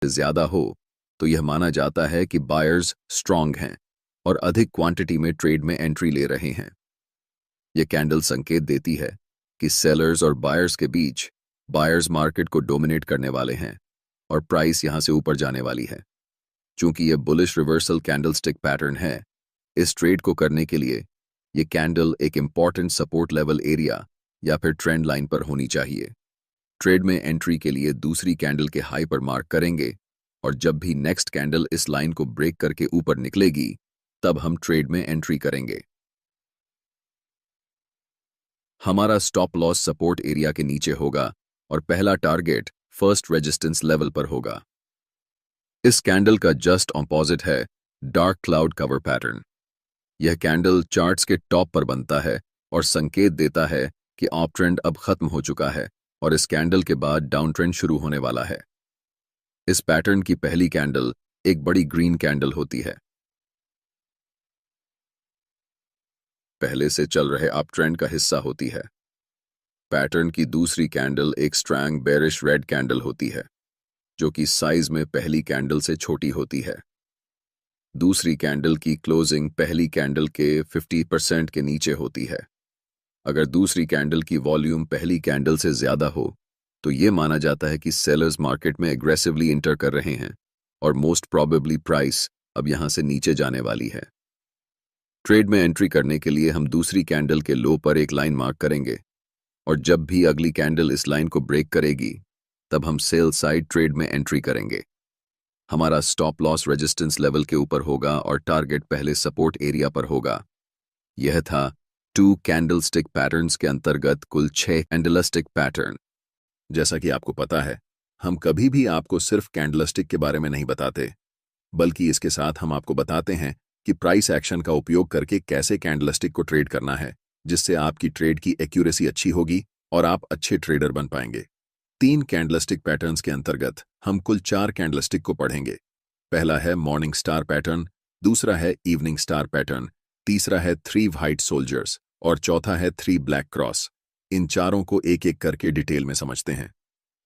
ज्यादा हो तो यह माना जाता है कि बायर्स स्ट्रांग हैं और अधिक क्वांटिटी में ट्रेड में एंट्री ले रहे हैं। यह कैंडल संकेत देती है कि सेलर्स और बायर्स के बीच बायर्स मार्केट को डोमिनेट करने वाले हैं और प्राइस यहां से ऊपर जाने वाली है। चूंकि यह बुलिश रिवर्सल कैंडलस्टिक पैटर्न है, इस ट्रेड को करने के लिए यह कैंडल एक इंपॉर्टेंट सपोर्ट लेवल एरिया या फिर ट्रेंड लाइन पर होनी चाहिए। ट्रेड में एंट्री के लिए दूसरी कैंडल के हाई पर मार्क करेंगे और जब भी नेक्स्ट कैंडल इस लाइन को ब्रेक करके ऊपर निकलेगी तब हम ट्रेड में एंट्री करेंगे। हमारा स्टॉप लॉस सपोर्ट एरिया के नीचे होगा और पहला टारगेट फर्स्ट रेजिस्टेंस लेवल पर होगा। इस कैंडल का जस्ट ऑपोजिट है डार्क क्लाउड कवर पैटर्न। यह कैंडल चार्ट्स के टॉप पर बनता है और संकेत देता है कि अप ट्रेंड अब खत्म हो चुका है और इस कैंडल के बाद डाउन ट्रेंड शुरू होने वाला है। इस पैटर्न की पहली कैंडल एक बड़ी ग्रीन कैंडल होती है, पहले से चल रहे अप ट्रेंड का हिस्सा होती है। पैटर्न की दूसरी कैंडल एक स्ट्रॉन्ग बेरिश रेड कैंडल होती है, जो कि साइज में पहली कैंडल से छोटी होती है। दूसरी कैंडल की क्लोजिंग पहली कैंडल के 50% के नीचे होती है। अगर दूसरी कैंडल की वॉल्यूम पहली कैंडल से ज्यादा हो तो यह माना जाता है कि सेलर्स मार्केट में एग्रेसिवली इंटर कर रहे हैं और मोस्ट प्रोबेबली प्राइस अब यहां से नीचे जाने वाली है। ट्रेड में एंट्री करने के लिए हम दूसरी कैंडल के लो पर एक लाइन मार्क करेंगे और जब भी अगली कैंडल इस लाइन को ब्रेक करेगी तब हम सेल साइड ट्रेड में एंट्री करेंगे। हमारा स्टॉप लॉस रेजिस्टेंस लेवल के ऊपर होगा और टारगेट पहले सपोर्ट एरिया पर होगा। यह था 2 कैंडलस्टिक पैटर्न्स के अंतर्गत कुल 6 कैंडलस्टिक पैटर्न। जैसा कि आपको पता है, हम कभी भी आपको सिर्फ कैंडलस्टिक के बारे में नहीं बताते, बल्कि इसके साथ हम आपको बताते हैं कि प्राइस एक्शन का उपयोग करके कैसे कैंडलस्टिक को ट्रेड करना है, जिससे आपकी ट्रेड की एक्यूरेसी अच्छी होगी और आप अच्छे ट्रेडर बन पाएंगे। 3 कैंडलस्टिक पैटर्न्स के अंतर्गत हम कुल 4 कैंडलस्टिक को पढ़ेंगे। पहला है मॉर्निंग स्टार पैटर्न, दूसरा है इवनिंग स्टार पैटर्न, तीसरा है 3 व्हाइट सोल्जर्स और चौथा है 3 ब्लैक क्रॉस। इन चारों को एक एक करके डिटेल में समझते हैं।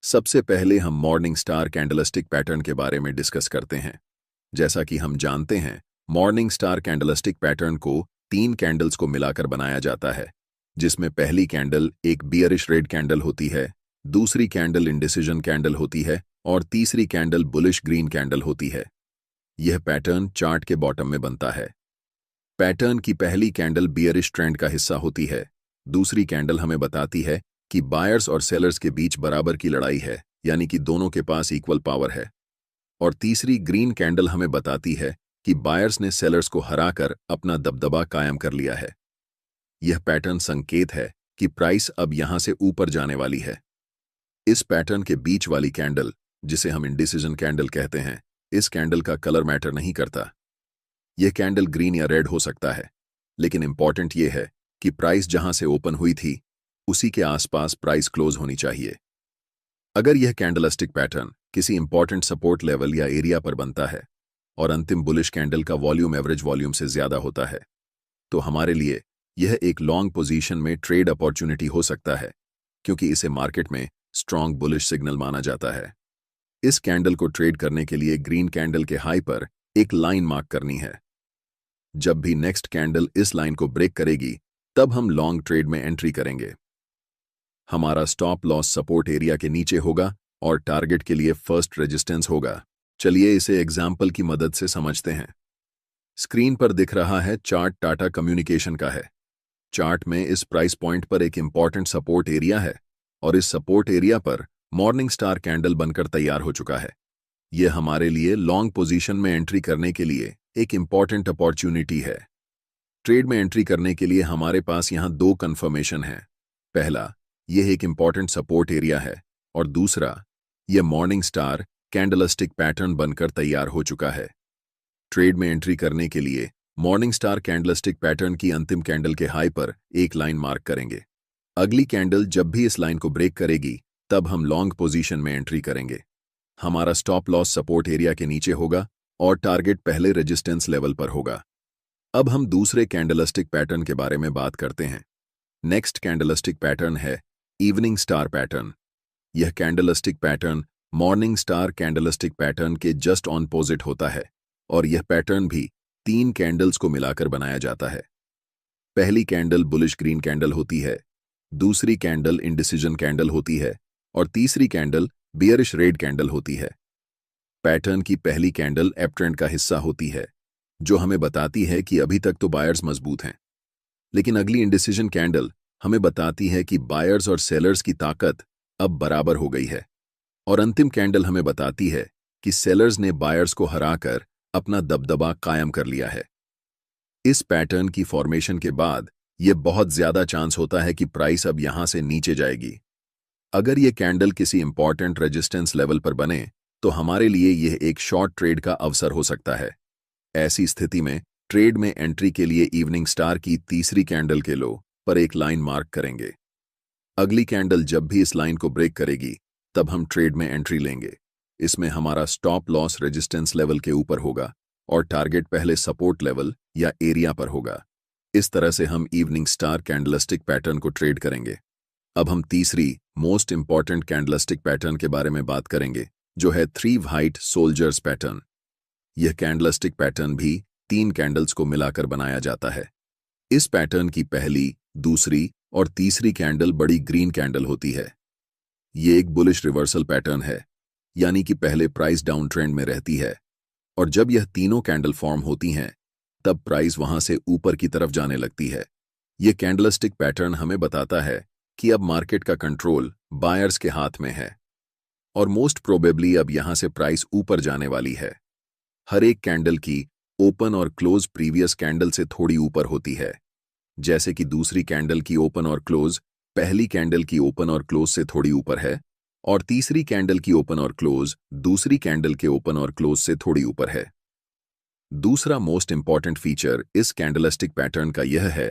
सबसे पहले हम मॉर्निंग स्टार कैंडलस्टिक पैटर्न के बारे में डिस्कस करते हैं। जैसा कि हम जानते हैं, मॉर्निंग स्टार कैंडलस्टिक पैटर्न को 3 कैंडल्स को मिलाकर बनाया जाता है, जिसमें पहली कैंडल एक बियरिश रेड कैंडल होती है, दूसरी कैंडल इंडिसीजन कैंडल होती है और तीसरी कैंडल बुलिश ग्रीन कैंडल होती है। यह पैटर्न चार्ट के बॉटम में बनता है। पैटर्न की पहली कैंडल बियरिश ट्रेंड का हिस्सा होती है, दूसरी कैंडल हमें बताती है कि बायर्स और सेलर्स के बीच बराबर की लड़ाई है, यानी कि दोनों के पास इक्वल पावर है, और तीसरी ग्रीन कैंडल हमें बताती है कि बायर्स ने सेलर्स को हराकर अपना दबदबा कायम कर लिया है। यह पैटर्न संकेत है कि प्राइस अब यहां से ऊपर जाने वाली है। इस पैटर्न के बीच वाली कैंडल, जिसे हम इंडिसीजन कैंडल कहते हैं, इस कैंडल का कलर मैटर नहीं करता। यह कैंडल ग्रीन या रेड हो सकता है, लेकिन इंपॉर्टेंट यह है कि प्राइस जहां से ओपन हुई थी उसी के आसपास प्राइस क्लोज होनी चाहिए। अगर यह कैंडलस्टिक पैटर्न किसी इंपॉर्टेंट सपोर्ट लेवल या एरिया पर बनता है और अंतिम बुलिश कैंडल का वॉल्यूम एवरेज वॉल्यूम से ज्यादा होता है, तो हमारे लिए यह एक लॉन्ग पोजीशन में ट्रेड अपॉर्चुनिटी हो सकता है, क्योंकि इसे मार्केट में स्ट्रॉन्ग बुलिश सिग्नल माना जाता है। इस कैंडल को ट्रेड करने के लिए ग्रीन कैंडल के हाई पर एक लाइन मार्क करनी है। जब भी नेक्स्ट कैंडल इस लाइन को ब्रेक करेगी तब हम लॉन्ग ट्रेड में एंट्री करेंगे। हमारा स्टॉप लॉस सपोर्ट एरिया के नीचे होगा और टारगेट के लिए फर्स्ट रेजिस्टेंस होगा। चलिए इसे एग्जाम्पल की मदद से समझते हैं। स्क्रीन पर दिख रहा है चार्ट टाटा कम्युनिकेशन का है। चार्ट में इस प्राइस पॉइंट पर एक इंपॉर्टेंट सपोर्ट एरिया है और इस सपोर्ट एरिया पर मॉर्निंग स्टार कैंडल बनकर तैयार हो चुका है। यह हमारे लिए लॉन्ग पोजीशन में एंट्री करने के लिए एक इंपॉर्टेंट अपॉर्चुनिटी है। ट्रेड में एंट्री करने के लिए हमारे पास यहां 2 कंफर्मेशन हैं। पहला, यह एक इंपॉर्टेंट सपोर्ट एरिया है और दूसरा, यह मॉर्निंग स्टार कैंडलस्टिक पैटर्न बनकर तैयार हो चुका है। ट्रेड में एंट्री करने के लिए मॉर्निंग स्टार कैंडलस्टिक पैटर्न की अंतिम कैंडल के हाई पर एक लाइन मार्क करेंगे। अगली कैंडल जब भी इस लाइन को ब्रेक करेगी तब हम लॉन्ग पोजीशन में एंट्री करेंगे। हमारा स्टॉप लॉस सपोर्ट एरिया के नीचे होगा और टारगेट पहले रेजिस्टेंस लेवल पर होगा। अब हम दूसरे कैंडलस्टिक पैटर्न के बारे में बात करते हैं। नेक्स्ट कैंडलस्टिक पैटर्न है इवनिंग स्टार पैटर्न। यह candlestick pattern morning star candlestick pattern के जस्ट ऑपोजिट होता है और यह पैटर्न भी 3 कैंडल्स को मिलाकर बनाया जाता है। पहली कैंडल बुलिश ग्रीन कैंडल होती है, दूसरी कैंडल इंडिसीजन कैंडल होती है और तीसरी कैंडल बियरिश रेड कैंडल होती है। पैटर्न की पहली कैंडल अप ट्रेंड का हिस्सा होती है, जो हमें बताती है कि अभी तक तो बायर्स मजबूत हैं। लेकिन अगली इंडिसीजन कैंडल हमें बताती है कि बायर्स और सेलर्स की ताकत अब बराबर हो गई है। और अंतिम कैंडल हमें बताती है कि सेलर्स ने बायर्स को हराकर अपना दबदबा कायम कर लिया है। इस पैटर्न की फॉर्मेशन के बाद यह बहुत ज्यादा चांस होता है कि प्राइस अब यहां से नीचे जाएगी। अगर यह कैंडल किसी इंपॉर्टेंट रेजिस्टेंस लेवल पर बने तो हमारे लिए यह एक शॉर्ट ट्रेड का अवसर हो सकता है। ऐसी स्थिति में ट्रेड में एंट्री के लिए इवनिंग स्टार की तीसरी कैंडल के लो पर एक लाइन मार्क करेंगे। अगली कैंडल जब भी इस लाइन को ब्रेक करेगी तब हम ट्रेड में एंट्री लेंगे। इसमें हमारा स्टॉप लॉस रेजिस्टेंस लेवल के ऊपर होगा और टारगेट पहले सपोर्ट लेवल या एरिया पर होगा। इस तरह से हम इवनिंग स्टार कैंडलस्टिक पैटर्न को ट्रेड करेंगे। अब हम तीसरी मोस्ट इंपॉर्टेंट कैंडलस्टिक पैटर्न के बारे में बात करेंगे, जो है 3 व्हाइट सोल्जर्स पैटर्न। यह कैंडलस्टिक पैटर्न भी 3 कैंडल्स को मिलाकर बनाया जाता है। इस पैटर्न की पहली, दूसरी और तीसरी कैंडल बड़ी ग्रीन कैंडल होती है। ये एक बुलिश रिवर्सल पैटर्न है, यानी कि पहले प्राइस डाउन ट्रेंड में रहती है और जब यह तीनों कैंडल फॉर्म होती हैं तब प्राइस वहां से ऊपर की तरफ जाने लगती है। यह कैंडलस्टिक पैटर्न हमें बताता है कि अब मार्केट का कंट्रोल बायर्स के हाथ में है और मोस्ट प्रोबेबली अब यहां से प्राइस ऊपर जाने वाली है। हर एक कैंडल की ओपन और क्लोज प्रीवियस कैंडल से थोड़ी ऊपर होती है, जैसे कि दूसरी कैंडल की ओपन और क्लोज पहली कैंडल की ओपन और क्लोज से थोड़ी ऊपर है और तीसरी कैंडल की ओपन और क्लोज दूसरी कैंडल के ओपन और क्लोज से थोड़ी ऊपर है। दूसरा मोस्ट इंपॉर्टेंट फीचर इस कैंडलस्टिक पैटर्न का यह है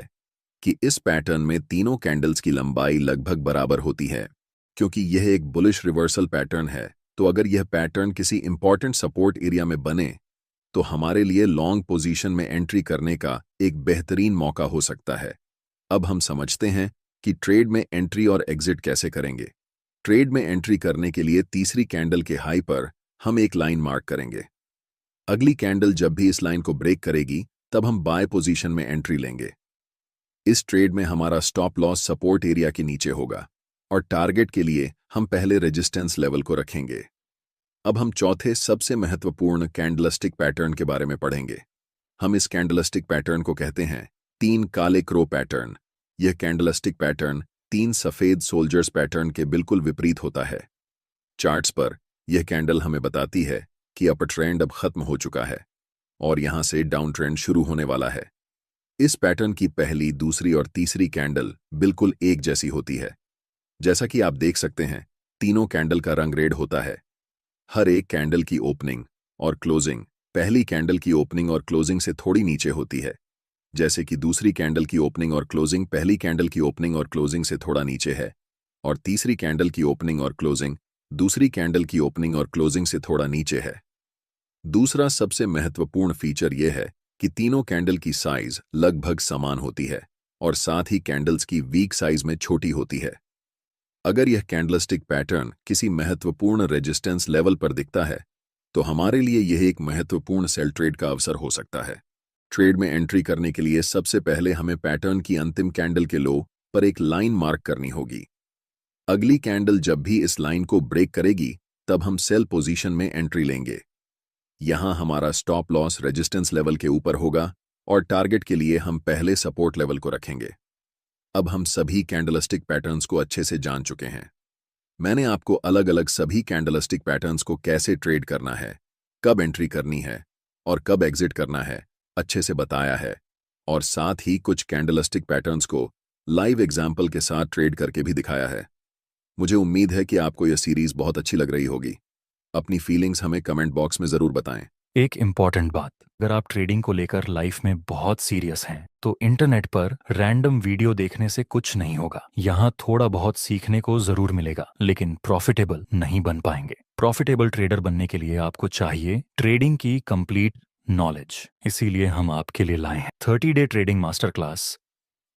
कि इस पैटर्न में तीनों कैंडल्स की लंबाई लगभग बराबर होती है। क्योंकि यह एक बुलिश रिवर्सल पैटर्न है, तो अगर यह पैटर्न किसी इंपॉर्टेंट सपोर्ट एरिया में बने तो हमारे लिए लॉन्ग पोजीशन में एंट्री करने का एक बेहतरीन मौका हो सकता है। अब हम समझते हैं कि ट्रेड में एंट्री और एग्जिट कैसे करेंगे। ट्रेड में एंट्री करने के लिए तीसरी कैंडल के हाई पर हम एक लाइन मार्क करेंगे। अगली कैंडल जब भी इस लाइन को ब्रेक करेगी तब हम बाय पोजीशन में एंट्री लेंगे। इस ट्रेड में हमारा स्टॉप लॉस सपोर्ट एरिया के नीचे होगा और टारगेट के लिए हम पहले रेजिस्टेंस लेवल को रखेंगे। अब हम चौथे सबसे महत्वपूर्ण कैंडलस्टिक पैटर्न के बारे में पढ़ेंगे। हम इस कैंडलस्टिक पैटर्न को कहते हैं 3 काले क्रो पैटर्न। यह कैंडलस्टिक पैटर्न 3 सफेद सोल्जर्स पैटर्न के बिल्कुल विपरीत होता है। चार्ट्स पर यह कैंडल हमें बताती है कि अपर ट्रेंड अब खत्म हो चुका है और यहां से डाउन ट्रेंड शुरू होने वाला है। इस पैटर्न की पहली, दूसरी और तीसरी कैंडल बिल्कुल एक जैसी होती है। जैसा कि आप देख सकते हैं, तीनों कैंडल का रंग रेड होता है। हर एक कैंडल की ओपनिंग और क्लोजिंग पहली कैंडल की ओपनिंग और क्लोजिंग से थोड़ी नीचे होती है, जैसे कि दूसरी कैंडल की ओपनिंग और क्लोजिंग पहली कैंडल की ओपनिंग और क्लोजिंग से थोड़ा नीचे है और तीसरी कैंडल की ओपनिंग और क्लोजिंग दूसरी कैंडल की ओपनिंग और क्लोजिंग से थोड़ा नीचे है। दूसरा सबसे महत्वपूर्ण फीचर यह है कि तीनों कैंडल की साइज लगभग समान होती है और साथ ही कैंडल्स की वीक साइज में छोटी होती है। अगर यह कैंडलस्टिक पैटर्न किसी महत्वपूर्ण रेजिस्टेंस लेवल पर दिखता है तो हमारे लिए यह एक महत्वपूर्ण सेल ट्रेड का अवसर हो सकता है। ट्रेड में एंट्री करने के लिए सबसे पहले हमें पैटर्न की अंतिम कैंडल के लो पर एक लाइन मार्क करनी होगी। अगली कैंडल जब भी इस लाइन को ब्रेक करेगी तब हम सेल पोजीशन में एंट्री लेंगे। यहां हमारा स्टॉप लॉस रेजिस्टेंस लेवल के ऊपर होगा और टारगेट के लिए हम पहले सपोर्ट लेवल को रखेंगे। अब हम सभी कैंडलस्टिक पैटर्न्स को अच्छे से जान चुके हैं। मैंने आपको अलग अलग सभी कैंडलस्टिक पैटर्न्स को कैसे ट्रेड करना है, कब एंट्री करनी है और कब एग्जिट करना है अच्छे से बताया है और साथ ही कुछ कैंडलस्टिक पैटर्न्स को लाइव एग्जाम्पल के साथ ट्रेड करके भी दिखाया है। मुझे उम्मीद है कि आपको यह सीरीज बहुत अच्छी लग रही होगी। अपनी फीलिंग्स हमें कमेंट बॉक्स में जरूर बताएं। एक इम्पॉर्टेंट बात, अगर आप ट्रेडिंग को लेकर लाइफ में बहुत सीरियस हैं तो इंटरनेट पर रैंडम वीडियो देखने से कुछ नहीं होगा। यहाँ थोड़ा बहुत सीखने को जरूर मिलेगा, लेकिन प्रॉफिटेबल नहीं बन पाएंगे। प्रॉफिटेबल ट्रेडर बनने के लिए आपको चाहिए ट्रेडिंग की कंप्लीट नॉलेज। इसीलिए हम आपके लिए लाए हैं 30 डे ट्रेडिंग मास्टर क्लास।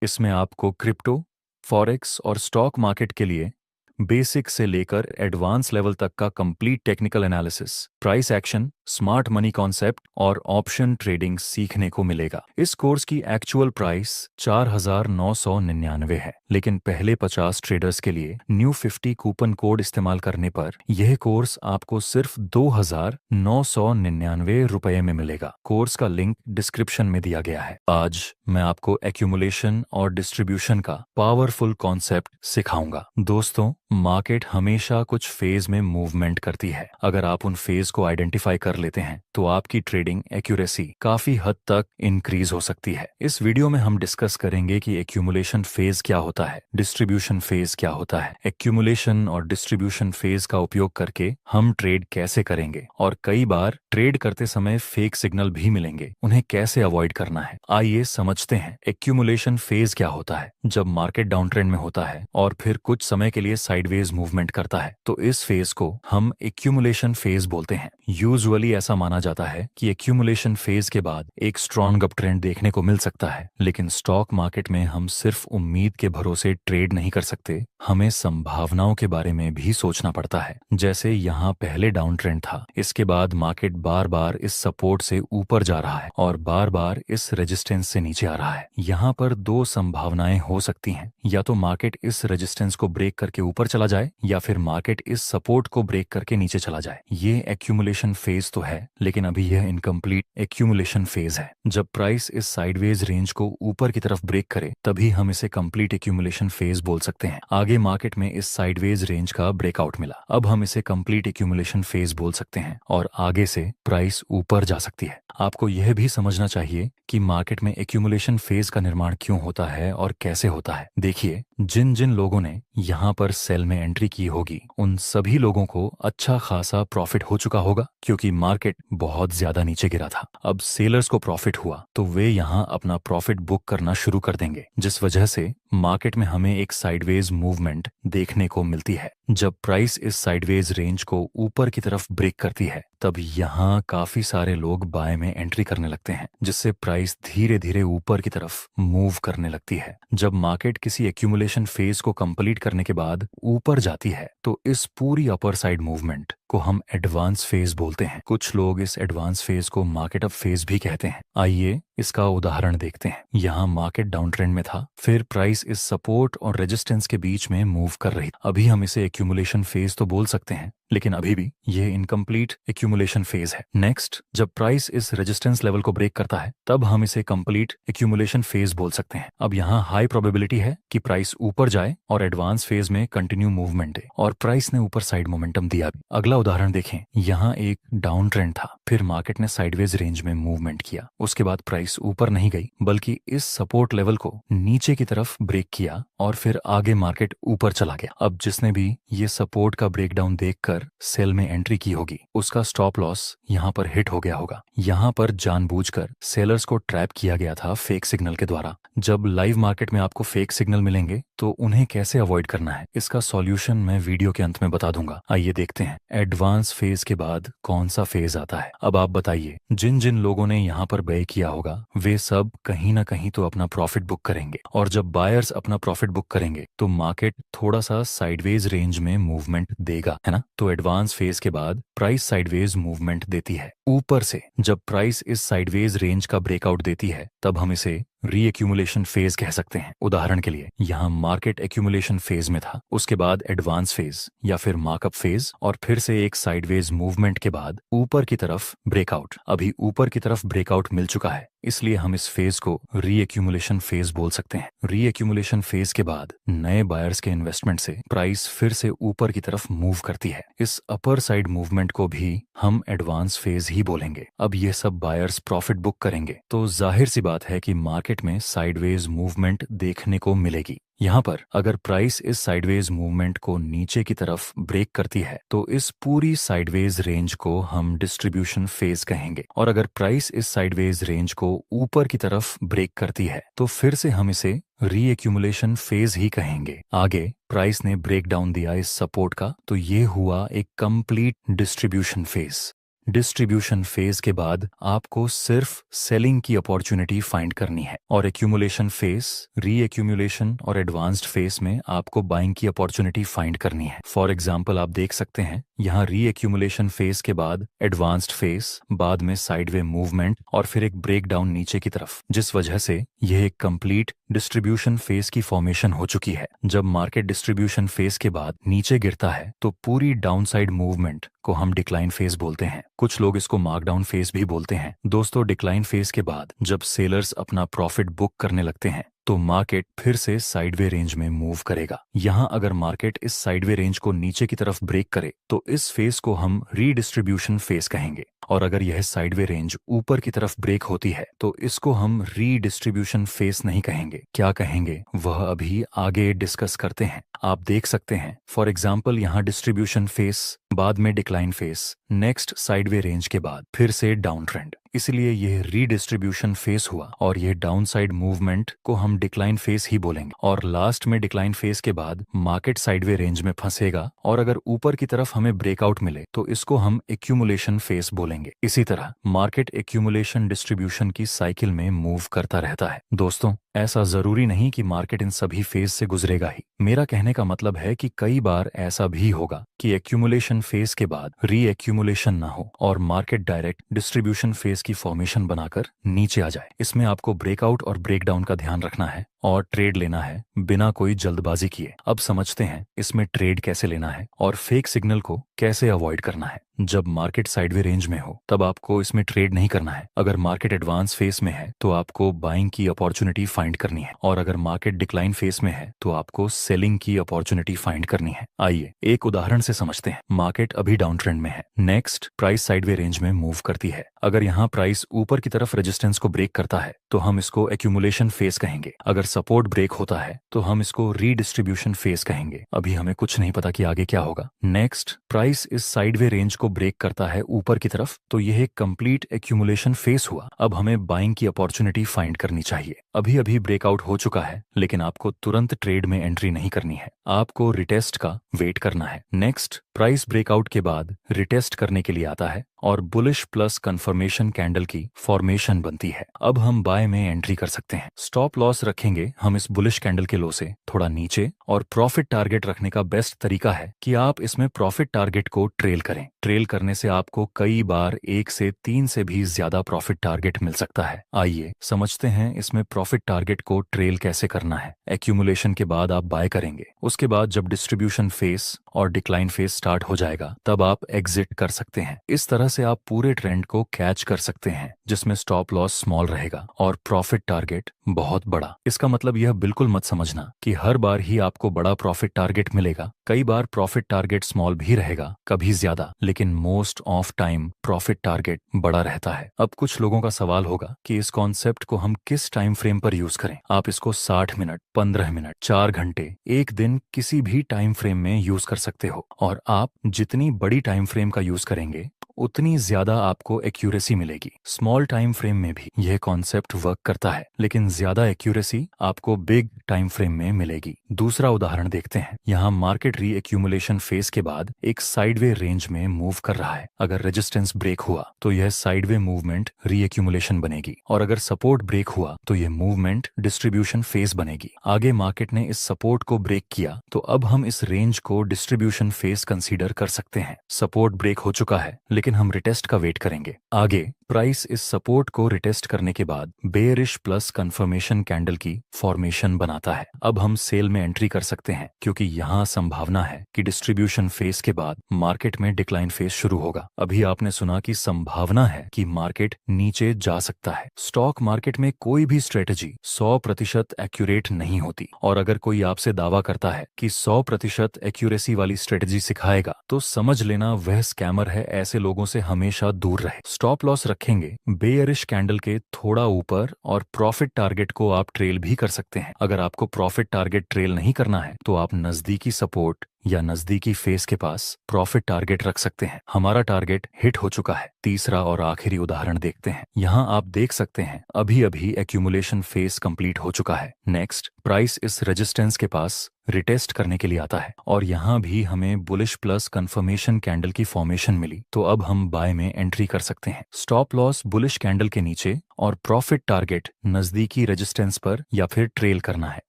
इसमें आपको क्रिप्टो, फॉरेक्स और स्टॉक मार्केट के लिए बेसिक से लेकर एडवांस लेवल तक का complete technical analysis, price action, smart money concept और ऑप्शन ट्रेडिंग सीखने को मिलेगा। इस कोर्स की एक्चुअल प्राइस 4,999 है, लेकिन पहले 50 ट्रेडर्स के लिए न्यू 50 कूपन कोड इस्तेमाल करने पर यह कोर्स आपको सिर्फ 2,999 रुपए में मिलेगा। कोर्स का लिंक डिस्क्रिप्शन में दिया गया है। आज मैं आपको एक्यूमुलेशन और डिस्ट्रीब्यूशन का पावरफुल कॉन्सेप्ट सिखाऊंगा। दोस्तों, मार्केट हमेशा कुछ फेज में मूवमेंट करती है। अगर आप उन फेज को आइडेंटिफाई कर लेते हैं तो आपकी ट्रेडिंग एक्यूरेसी काफी हद तक इंक्रीज हो सकती है। इस वीडियो में हम डिस्कस करेंगे कि एक्यूमुलेशन फेज क्या होता है, डिस्ट्रीब्यूशन फेज क्या होता है, एक्यूमुलेशन और डिस्ट्रीब्यूशन फेज का उपयोग करके हम ट्रेड कैसे करेंगे और कई बार ट्रेड करते समय फेक सिग्नल भी मिलेंगे, उन्हें कैसे अवॉइड करना है। आइए समझते हैं एक्यूमुलेशन फेज क्या होता है। जब मार्केट डाउन ट्रेंड में होता है और फिर कुछ समय के लिए साइडवेज मूवमेंट करता है तो इस फेज को हम एक्यूमुलेशन फेज बोलते हैं। यूजुअली ऐसा माना जाता है कि एक्यूमुलेशन फेज के बाद एक स्ट्रॉन्ग अप ट्रेंड देखने को मिल सकता है, लेकिन स्टॉक मार्केट में हम सिर्फ उम्मीद के भरोसे ट्रेड नहीं कर सकते, हमें संभावनाओं के बारे में भी सोचना पड़ता है। जैसे यहाँ पहले डाउन ट्रेंड था, इसके बाद मार्केट बार बार इस सपोर्ट से ऊपर जा रहा है और बार बार इस रेजिस्टेंस से नीचे आ रहा है। यहाँ पर दो संभावनाएं हो सकती हैं, या तो मार्केट इस रेजिस्टेंस को ब्रेक करके ऊपर चला जाए या फिर मार्केट इस सपोर्ट को ब्रेक करके नीचे चला जाए। ये एक्यूमुलेशन फेज तो है, लेकिन अभी यह इनकम्प्लीट एक्यूमुलेशन फेज है। जब प्राइस इस साइडवेज रेंज को ऊपर की तरफ ब्रेक करे तभी हम इसे कंप्लीट एक्यूमुलेशन फेज बोल सकते हैं। आगे मार्केट में इस साइडवेज रेंज का ब्रेकआउट मिला, अब हम इसे कंप्लीट एक्यूमुलेशन फेज बोल सकते हैं और आगे से प्राइस ऊपर जा सकती है। आपको यह भी समझना चाहिए कि मार्केट में एक्यूमुलेशन फेज का निर्माण क्यों होता है और कैसे होता है। देखिए, जिन जिन लोगों ने यहाँ पर सेल में एंट्री की होगी उन सभी लोगों को अच्छा खासा प्रॉफिट हो चुका होगा, क्योंकि मार्केट बहुत ज्यादा नीचे गिरा था। अब सेलर्स को प्रॉफिट हुआ तो वे यहाँ अपना प्रॉफिट बुक करना शुरू कर देंगे, जिस वजह से मार्केट में हमें एक साइडवेज मूवमेंट देखने को मिलती है। जब प्राइस इस साइडवेज रेंज को ऊपर की तरफ ब्रेक करती है तब यहाँ काफी सारे लोग बाय में एंट्री करने लगते हैं, जिससे प्राइस धीरे धीरे ऊपर की तरफ मूव करने लगती है। जब मार्केट किसी एक्यूमुलेशन फेज को कंप्लीट करने के बाद ऊपर जाती है तो इस पूरी अपर साइड मूवमेंट को हम एडवांस फेज बोलते हैं। कुछ लोग इस एडवांस फेज को मार्केट अप फेज भी कहते हैं। आइए इसका उदाहरण देखते हैं। यहाँ मार्केट डाउन ट्रेंड में था, फिर प्राइस इस सपोर्ट और रेजिस्टेंस के बीच में मूव कर रही। अभी हम इसे एक्यूमुलेशन फेज तो बोल सकते हैं, लेकिन अभी भी यह इनकम्प्लीट एक्यूमुलेशन फेज है। नेक्स्ट, जब प्राइस इस रेजिस्टेंस लेवल को ब्रेक करता है तब हम इसे कंप्लीट एक्यूमुलेशन फेज बोल सकते हैं। अब यहाँ हाई प्रोबेबिलिटी है कि प्राइस ऊपर जाए और एडवांस फेज में कंटिन्यू मूवमेंट दे, और प्राइस ने ऊपर साइड मोमेंटम दिया भी। अगला उदाहरण देखें। यहाँ एक डाउन ट्रेंड था, फिर मार्केट ने साइडवेज रेंज में मूवमेंट किया, उसके बाद प्राइस ऊपर नहीं गई बल्कि इस सपोर्ट लेवल को नीचे की तरफ ब्रेक किया और फिर आगे मार्केट ऊपर चला गया। अब जिसने भी ये सपोर्ट का ब्रेकडाउन देखकर सेल में एंट्री की होगी उसका स्टॉप लॉस यहाँ पर हिट हो गया होगा। यहाँ पर जानबूझकर सेलर्स को ट्रैप किया गया था फेक सिग्नल के द्वारा। जब लाइव मार्केट में आपको फेक सिग्नल मिलेंगे तो उन्हें कैसे अवॉइड करना है, इसका सॉल्यूशन मैं वीडियो के अंत में बता दूंगा। आइए देखते हैं एडवांस फेज के बाद कौन सा फेज आता है। अब आप बताइए, जिन जिन लोगों ने यहाँ पर बाय किया होगा वे सब कहीं ना कहीं तो अपना प्रॉफिट बुक करेंगे, और जब बायर्स अपना प्रॉफिट बुक करेंगे तो मार्केट थोड़ा सा साइडवेज रेंज में मूवमेंट देगा, है ना। तो एडवांस फेज के बाद प्राइस साइडवेज मूवमेंट देती है ऊपर से। जब प्राइस इस साइडवेज रेंज का ब्रेकआउट देती है तब हम इसे रीएक्यूमुलेशन फेज कह सकते हैं। उदाहरण के लिए, यहाँ मार्केट एक्यूमुलेशन फेज में था, उसके बाद एडवांस फेज या फिर मार्कअप फेज और फिर से एक साइडवेज मूवमेंट के बाद ऊपर की तरफ ब्रेकआउट। अभी ऊपर की तरफ ब्रेकआउट मिल चुका है, इसलिए हम इस फेज को रीएक्यूमुलेशन फेज बोल सकते हैं। रीएक्यूमुलेशन फेज के बाद नए बायर्स के इन्वेस्टमेंट से प्राइस फिर से ऊपर की तरफ मूव करती है। इस अपर साइड मूवमेंट को भी हम एडवांस फेज ही बोलेंगे। अब ये सब बायर्स प्रॉफिट बुक करेंगे तो जाहिर सी बात है कि मार्केट में साइडवेज मूवमेंट देखने को मिलेगी। यहाँ पर अगर प्राइस इस साइडवेज मूवमेंट को नीचे की तरफ ब्रेक करती है तो इस पूरी साइडवेज रेंज को हम डिस्ट्रीब्यूशन फेज कहेंगे, और अगर प्राइस इस साइडवेज रेंज को ऊपर की तरफ ब्रेक करती है तो फिर से हम इसे रीएक्यूमुलेशन फेज ही कहेंगे। आगे प्राइस ने ब्रेक डाउन दिया इस सपोर्ट का तो ये हुआ एक complete distribution phase. Distribution phase के बाद आपको सिर्फ सेलिंग की अपॉर्चुनिटी फाइंड करनी है, और एक्यूमुलेशन फेज, री एक्यूमुलेशन और एडवांस्ड फेज में आपको बाइंग की अपॉर्चुनिटी फाइंड करनी है। फॉर एग्जाम्पल आप देख सकते हैं यहाँ री एक्यूमुलेशन फेज के बाद एडवांस्ड फेज, बाद में साइडवे मूवमेंट और फिर एक ब्रेकडाउन नीचे की तरफ, जिस वजह से यह एक कंप्लीट डिस्ट्रीब्यूशन फेज की फॉर्मेशन हो चुकी है। जब मार्केट डिस्ट्रीब्यूशन फेज के बाद नीचे गिरता है तो पूरी डाउनसाइड मूवमेंट को हम डिक्लाइन फेज बोलते हैं। कुछ लोग इसको मार्कडाउन फेज भी बोलते हैं। दोस्तों, डिक्लाइन फेज के बाद जब सेलर्स अपना प्रॉफिट बुक करने लगते हैं तो मार्केट फिर से साइडवे रेंज में मूव करेगा। यहाँ अगर मार्केट इस साइडवे रेंज को नीचे की तरफ ब्रेक करे तो इस फेज को हम रीडिस्ट्रीब्यूशन फेज कहेंगे, और अगर यह साइडवे रेंज ऊपर की तरफ ब्रेक होती है तो इसको हम रीडिस्ट्रीब्यूशन फेज नहीं कहेंगे। क्या कहेंगे वह अभी आगे डिस्कस करते हैं। आप देख सकते हैं फॉर एग्जाम्पल यहाँ डिस्ट्रीब्यूशन फेज, बाद में decline phase, next sideway range के बाद फिर से डाउन ट्रेंड, इसलिए यह रीडिस्ट्रीब्यूशन फेज हुआ और यह डाउनसाइड मूवमेंट को हम डिक्लाइन फेज ही बोलेंगे। और लास्ट में डिक्लाइन फेज के बाद मार्केट साइडवे रेंज में फंसेगा और अगर ऊपर की तरफ हमें ब्रेकआउट मिले तो इसको हम एक्यूमुलेशन फेज बोलेंगे। इसी तरह मार्केट एक्यूमुलेशन डिस्ट्रीब्यूशन की साइकिल में मूव करता रहता है। दोस्तों, ऐसा जरूरी नहीं कि मार्केट इन सभी फेज से गुजरेगा ही। मेरा कहने का मतलब है कि कई बार ऐसा भी होगा कि एक्यूमुलेशन फेज के बाद री एक्यूमुलेशन ना हो और मार्केट डायरेक्ट डिस्ट्रीब्यूशन फेज की फॉर्मेशन बनाकर नीचे आ जाए। इसमें आपको ब्रेकआउट और ब्रेकडाउन का ध्यान रखना है और ट्रेड लेना है बिना कोई जल्दबाजी किए। अब समझते हैं इसमें ट्रेड कैसे लेना है और फेक सिग्नल को कैसे अवॉइड करना है। जब मार्केट साइडवे रेंज में हो तब आपको इसमें ट्रेड नहीं करना है। अगर मार्केट एडवांस फेज में है तो आपको बाइंग की अपॉर्चुनिटी फाइंड करनी है, और अगर मार्केट डिक्लाइन फेज में है तो आपको सेलिंग की अपॉर्चुनिटी फाइंड करनी है। आइए एक उदाहरण से समझते हैं। मार्केट अभी डाउन ट्रेंड में है, नेक्स्ट प्राइस साइडवे रेंज में मूव करती है। अगर यहाँ प्राइस ऊपर की तरफ रेजिस्टेंस को ब्रेक करता है तो हम इसको एक्यूमुलेशन फेज कहेंगे। अगर सपोर्ट ब्रेक होता है तो हम इसको रीडिस्ट्रीब्यूशन फेज कहेंगे। अभी हमें कुछ नहीं पता कि आगे क्या होगा। नेक्स्ट प्राइस इस साइडवे रेंज को ब्रेक करता है ऊपर की तरफ तो यह एक कंप्लीट एक्यूमुलेशन फेज हुआ। अब हमें बाइंग की अपॉर्चुनिटी फाइंड करनी चाहिए। अभी अभी ब्रेकआउट हो चुका है, लेकिन आपको तुरंत ट्रेड में एंट्री नहीं करनी है, आपको रिटेस्ट का वेट करना है। नेक्स्ट प्राइस ब्रेकआउट के बाद रिटेस्ट करने के लिए आता है और बुलिश प्लस कंफर्मेशन कैंडल की फॉर्मेशन बनती है। अब हम बाय में एंट्री कर सकते हैं। स्टॉप लॉस रखेंगे हम इस बुलिश कैंडल के लो से थोड़ा नीचे, और प्रॉफिट टारगेट रखने का बेस्ट तरीका है कि आप इसमें प्रॉफिट टारगेट को ट्रेल करें। ट्रेल करने से आपको कई बार 1 से 3 से भी ज्यादा प्रॉफिट टारगेट मिल सकता है। आइए समझते हैं इसमें प्रॉफिट टारगेट को ट्रेल कैसे करना है। एक्यूमुलेशन के बाद आप बाय करेंगे, उसके बाद जब डिस्ट्रीब्यूशन फेज और डिक्लाइन फेज स्टार्ट हो जाएगा तब आप एग्जिट कर सकते हैं। इस तरह से आप पूरे ट्रेंड को कैच कर सकते हैं, जिसमें स्टॉप लॉस स्मॉल रहेगा और प्रॉफिट टारगेट बहुत बड़ा। इसका मतलब यह बिल्कुल मत समझना कि हर बार ही आपको बड़ा प्रॉफिट टारगेट मिलेगा। कई बार प्रॉफिट टारगेट स्मॉल भी रहेगा, कभी ज्यादा, लेकिन most of time profit target बड़ा रहता है। अब कुछ लोगों का सवाल होगा कि इस कॉन्सेप्ट को हम किस टाइम फ्रेम पर यूज करें। आप इसको 60 मिनट, 15 मिनट, 4 घंटे, एक दिन, किसी भी टाइम फ्रेम में यूज कर सकते हो। और आप जितनी बड़ी टाइम फ्रेम का यूज करेंगे उतनी ज्यादा आपको एक्यूरेसी मिलेगी। स्मॉल टाइम फ्रेम में भी यह कॉन्सेप्ट वर्क करता है, लेकिन ज्यादा एक्यूरेसी आपको बिग टाइम फ्रेम में मिलेगी। दूसरा उदाहरण देखते हैं। यहाँ मार्केट री एक्यूमुलेशन फेज के बाद एक साइडवे रेंज में मूव कर रहा है। अगर रेजिस्टेंस ब्रेक हुआ तो यह साइडवे मूवमेंट री एक्यूमुलेशन बनेगी, और अगर सपोर्ट ब्रेक हुआ तो यह मूवमेंट डिस्ट्रीब्यूशन फेज बनेगी। आगे मार्केट ने इस सपोर्ट को ब्रेक किया तो अब हम इस रेंज को डिस्ट्रीब्यूशन फेज कंसीडर कर सकते हैं। सपोर्ट ब्रेक हो चुका है, लेकिन हम रिटेस्ट का वेट करेंगे। आगे प्राइस इस सपोर्ट को रिटेस्ट करने के बाद बेयरिश प्लस कंफर्मेशन कैंडल की फॉर्मेशन बनाता है। अब हम सेल में एंट्री कर सकते हैं, क्योंकि यहाँ संभावना है कि डिस्ट्रीब्यूशन फेज के बाद मार्केट में डिक्लाइन फेज शुरू होगा। अभी आपने सुना कि संभावना है कि मार्केट नीचे जा सकता है। स्टॉक मार्केट में कोई भी स्ट्रेटेजी 100% एक्यूरेट नहीं होती, और अगर कोई आपसे दावा करता है कि 100% एक्यूरेसी वाली स्ट्रेटेजी सिखाएगा तो समझ लेना वह स्कैमर है। ऐसे लोगों से हमेशा दूर रहे। स्टॉप लॉस रखेंगे बेयरिश कैंडल के थोड़ा ऊपर, और प्रॉफिट टारगेट को आप ट्रेल भी कर सकते हैं। अगर आपको प्रॉफिट टारगेट ट्रेल नहीं करना है तो आप नजदीकी सपोर्ट या नजदीकी फेस के पास प्रॉफिट टारगेट रख सकते हैं। हमारा टारगेट हिट हो चुका है। तीसरा और आखिरी उदाहरण देखते हैं। यहाँ आप देख सकते हैं अभी अभी एक्यूमुलेशन फेस कंप्लीट हो चुका है। नेक्स्ट प्राइस इस रेजिस्टेंस के पास रिटेस्ट करने के लिए आता है और यहाँ भी हमें बुलिश प्लस कंफर्मेशन कैंडल की फॉर्मेशन मिली, तो अब हम बाय में एंट्री कर सकते हैं। स्टॉप लॉस बुलिश कैंडल के नीचे और प्रॉफिट टारगेट नजदीकी रेजिस्टेंस पर या फिर ट्रेल करना है।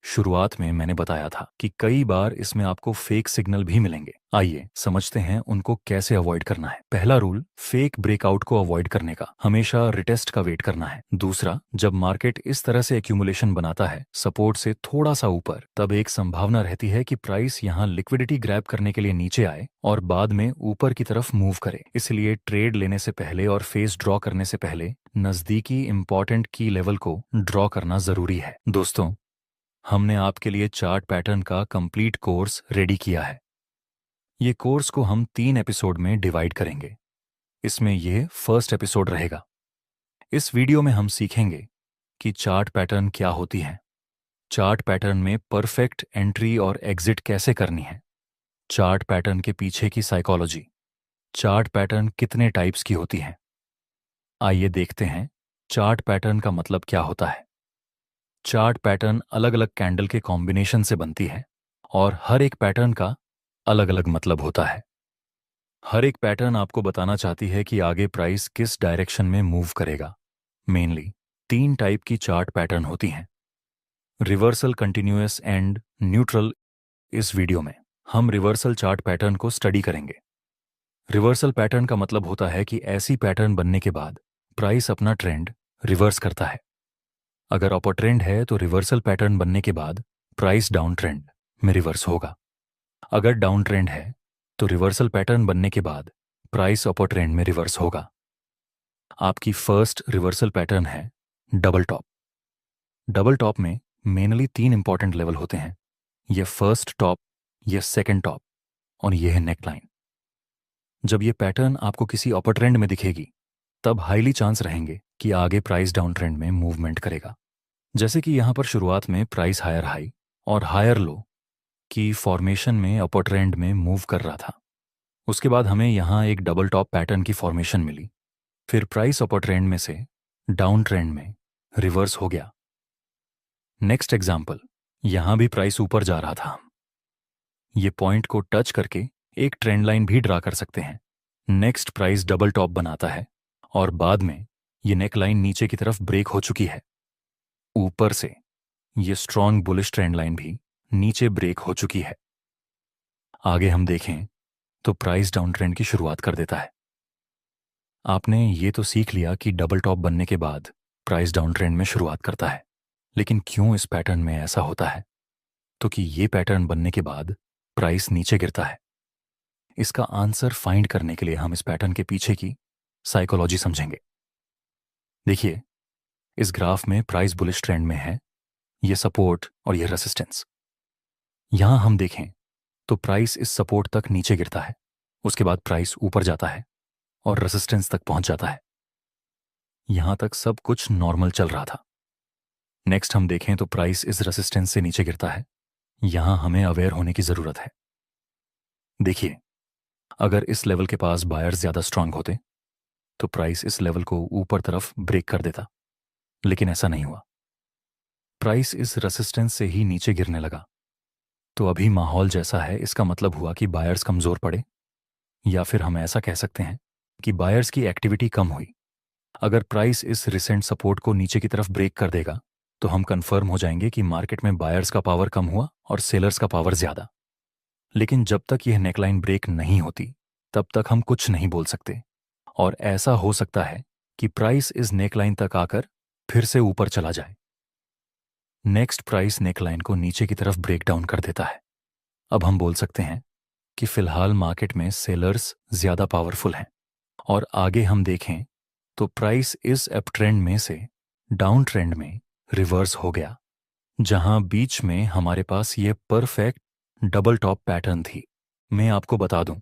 शुरुआत में मैंने बताया था कि कई बार इसमें आपको फेक सिग्नल भी मिलेंगे। आइए समझते हैं उनको कैसे अवॉइड करना है। पहला रूल, फेक ब्रेकआउट को अवॉइड करने का, हमेशा रिटेस्ट का वेट करना है। दूसरा, जब मार्केट इस तरह से एक्यूमुलेशन बनाता है सपोर्ट से थोड़ा सा ऊपर, तब एक संभावना रहती है कि प्राइस यहाँ लिक्विडिटी ग्रैब करने के लिए नीचे आए और बाद में ऊपर की तरफ मूव करे। इसलिए ट्रेड लेने से पहले और फेस ड्रॉ करने से पहले नजदीकी इंपॉर्टेंट की लेवल को ड्रॉ करना जरूरी है। दोस्तों, हमने आपके लिए चार्ट पैटर्न का कंप्लीट कोर्स रेडी किया है। ये कोर्स को हम 3 एपिसोड में डिवाइड करेंगे। इसमें ये फर्स्ट एपिसोड रहेगा। इस वीडियो में हम सीखेंगे कि चार्ट पैटर्न क्या होती है, चार्ट पैटर्न में परफेक्ट एंट्री और एग्जिट कैसे करनी है, चार्ट पैटर्न के पीछे की साइकोलॉजी, चार्ट पैटर्न कितने टाइप्स की होती है। आइए देखते हैं चार्ट पैटर्न का मतलब क्या होता है। चार्ट पैटर्न अलग अलग कैंडल के कॉम्बिनेशन से बनती है और हर एक पैटर्न का अलग अलग मतलब होता है। हर एक पैटर्न आपको बताना चाहती है कि आगे प्राइस किस डायरेक्शन में मूव करेगा। मेनली 3 टाइप की चार्ट पैटर्न होती हैं, रिवर्सल, कंटिन्यूअस एंड न्यूट्रल। इस वीडियो में हम रिवर्सल चार्ट पैटर्न को स्टडी करेंगे। रिवर्सल पैटर्न का मतलब होता है कि ऐसी पैटर्न बनने के बाद प्राइस अपना ट्रेंड रिवर्स करता है। अगर अपर ट्रेंड है तो रिवर्सल पैटर्न बनने के बाद प्राइस डाउन ट्रेंड में रिवर्स होगा। अगर डाउन ट्रेंड है तो रिवर्सल पैटर्न बनने के बाद प्राइस अपर ट्रेंड में रिवर्स होगा। आपकी फर्स्ट रिवर्सल पैटर्न है डबल टॉप। डबल टॉप में मेनली 3 इंपॉर्टेंट लेवल होते हैं। ये फर्स्ट टॉप, ये सेकंड टॉप और ये है नेकलाइन। जब ये पैटर्न आपको किसी अपर ट्रेंड में दिखेगी तब हाईली चांस रहेंगे कि आगे प्राइस डाउन ट्रेंड में मूवमेंट करेगा। जैसे कि यहां पर शुरुआत में प्राइस हायर हाई और हायर लो की फॉर्मेशन में अपर ट्रेंड में मूव कर रहा था। उसके बाद हमें यहां एक डबल टॉप पैटर्न की फॉर्मेशन मिली। फिर प्राइस अपर ट्रेंड में से डाउन ट्रेंड में रिवर्स हो गया। नेक्स्ट एग्जाम्पल, यहां भी प्राइस ऊपर जा रहा था। ये पॉइंट को टच करके एक ट्रेंड लाइन भी ड्रा कर सकते हैं। नेक्स्ट प्राइस डबल टॉप बनाता है और बाद में ये नेक लाइन नीचे की तरफ ब्रेक हो चुकी है। ऊपर से ये स्ट्रॉन्ग बुलिश ट्रेंड लाइन भी नीचे ब्रेक हो चुकी है। आगे हम देखें तो प्राइस डाउन ट्रेंड की शुरुआत कर देता है। आपने ये तो सीख लिया कि डबल टॉप बनने के बाद प्राइस डाउन ट्रेंड में शुरुआत करता है, लेकिन क्यों इस पैटर्न में ऐसा होता है? तो कि ये पैटर्न बनने के बाद प्राइस नीचे गिरता है। इसका आंसर फाइंड करने के लिए हम इस पैटर्न के पीछे की साइकोलॉजी समझेंगे। देखिए, इस ग्राफ में प्राइस बुलिश ट्रेंड में है, ये सपोर्ट और ये रेसिस्टेंस। यहां हम देखें तो प्राइस इस सपोर्ट तक नीचे गिरता है, उसके बाद प्राइस ऊपर जाता है और रेसिस्टेंस तक पहुंच जाता है। यहां तक सब कुछ नॉर्मल चल रहा था। नेक्स्ट हम देखें तो प्राइस इस रेसिस्टेंस से नीचे गिरता है। यहां हमें अवेयर होने की जरूरत है। देखिए, अगर इस लेवल के पास बायर्स ज्यादा स्ट्रांग होते तो प्राइस इस लेवल को ऊपर तरफ ब्रेक कर देता, लेकिन ऐसा नहीं हुआ। प्राइस इस रेसिस्टेंस से ही नीचे गिरने लगा। तो अभी माहौल जैसा है, इसका मतलब हुआ कि बायर्स कमजोर पड़े, या फिर हम ऐसा कह सकते हैं कि बायर्स की एक्टिविटी कम हुई। अगर प्राइस इस रिसेंट सपोर्ट को नीचे की तरफ ब्रेक कर देगा तो हम कंफर्म हो जाएंगे कि मार्केट में बायर्स का पावर कम हुआ और सेलर्स का पावर ज्यादा। लेकिन जब तक यह नेकलाइन ब्रेक नहीं होती तब तक हम कुछ नहीं बोल सकते, और ऐसा हो सकता है कि प्राइस इस नेकलाइन तक आकर फिर से ऊपर चला जाए। नेक्स्ट प्राइस नेकलाइन को नीचे की तरफ ब्रेक डाउन कर देता है। अब हम बोल सकते हैं कि फिलहाल मार्केट में सेलर्स ज्यादा पावरफुल हैं, और आगे हम देखें तो प्राइस इस अप ट्रेंड में से डाउन ट्रेंड में रिवर्स हो गया, जहां बीच में हमारे पास ये परफेक्ट डबल टॉप पैटर्न थी। मैं आपको बता दूं,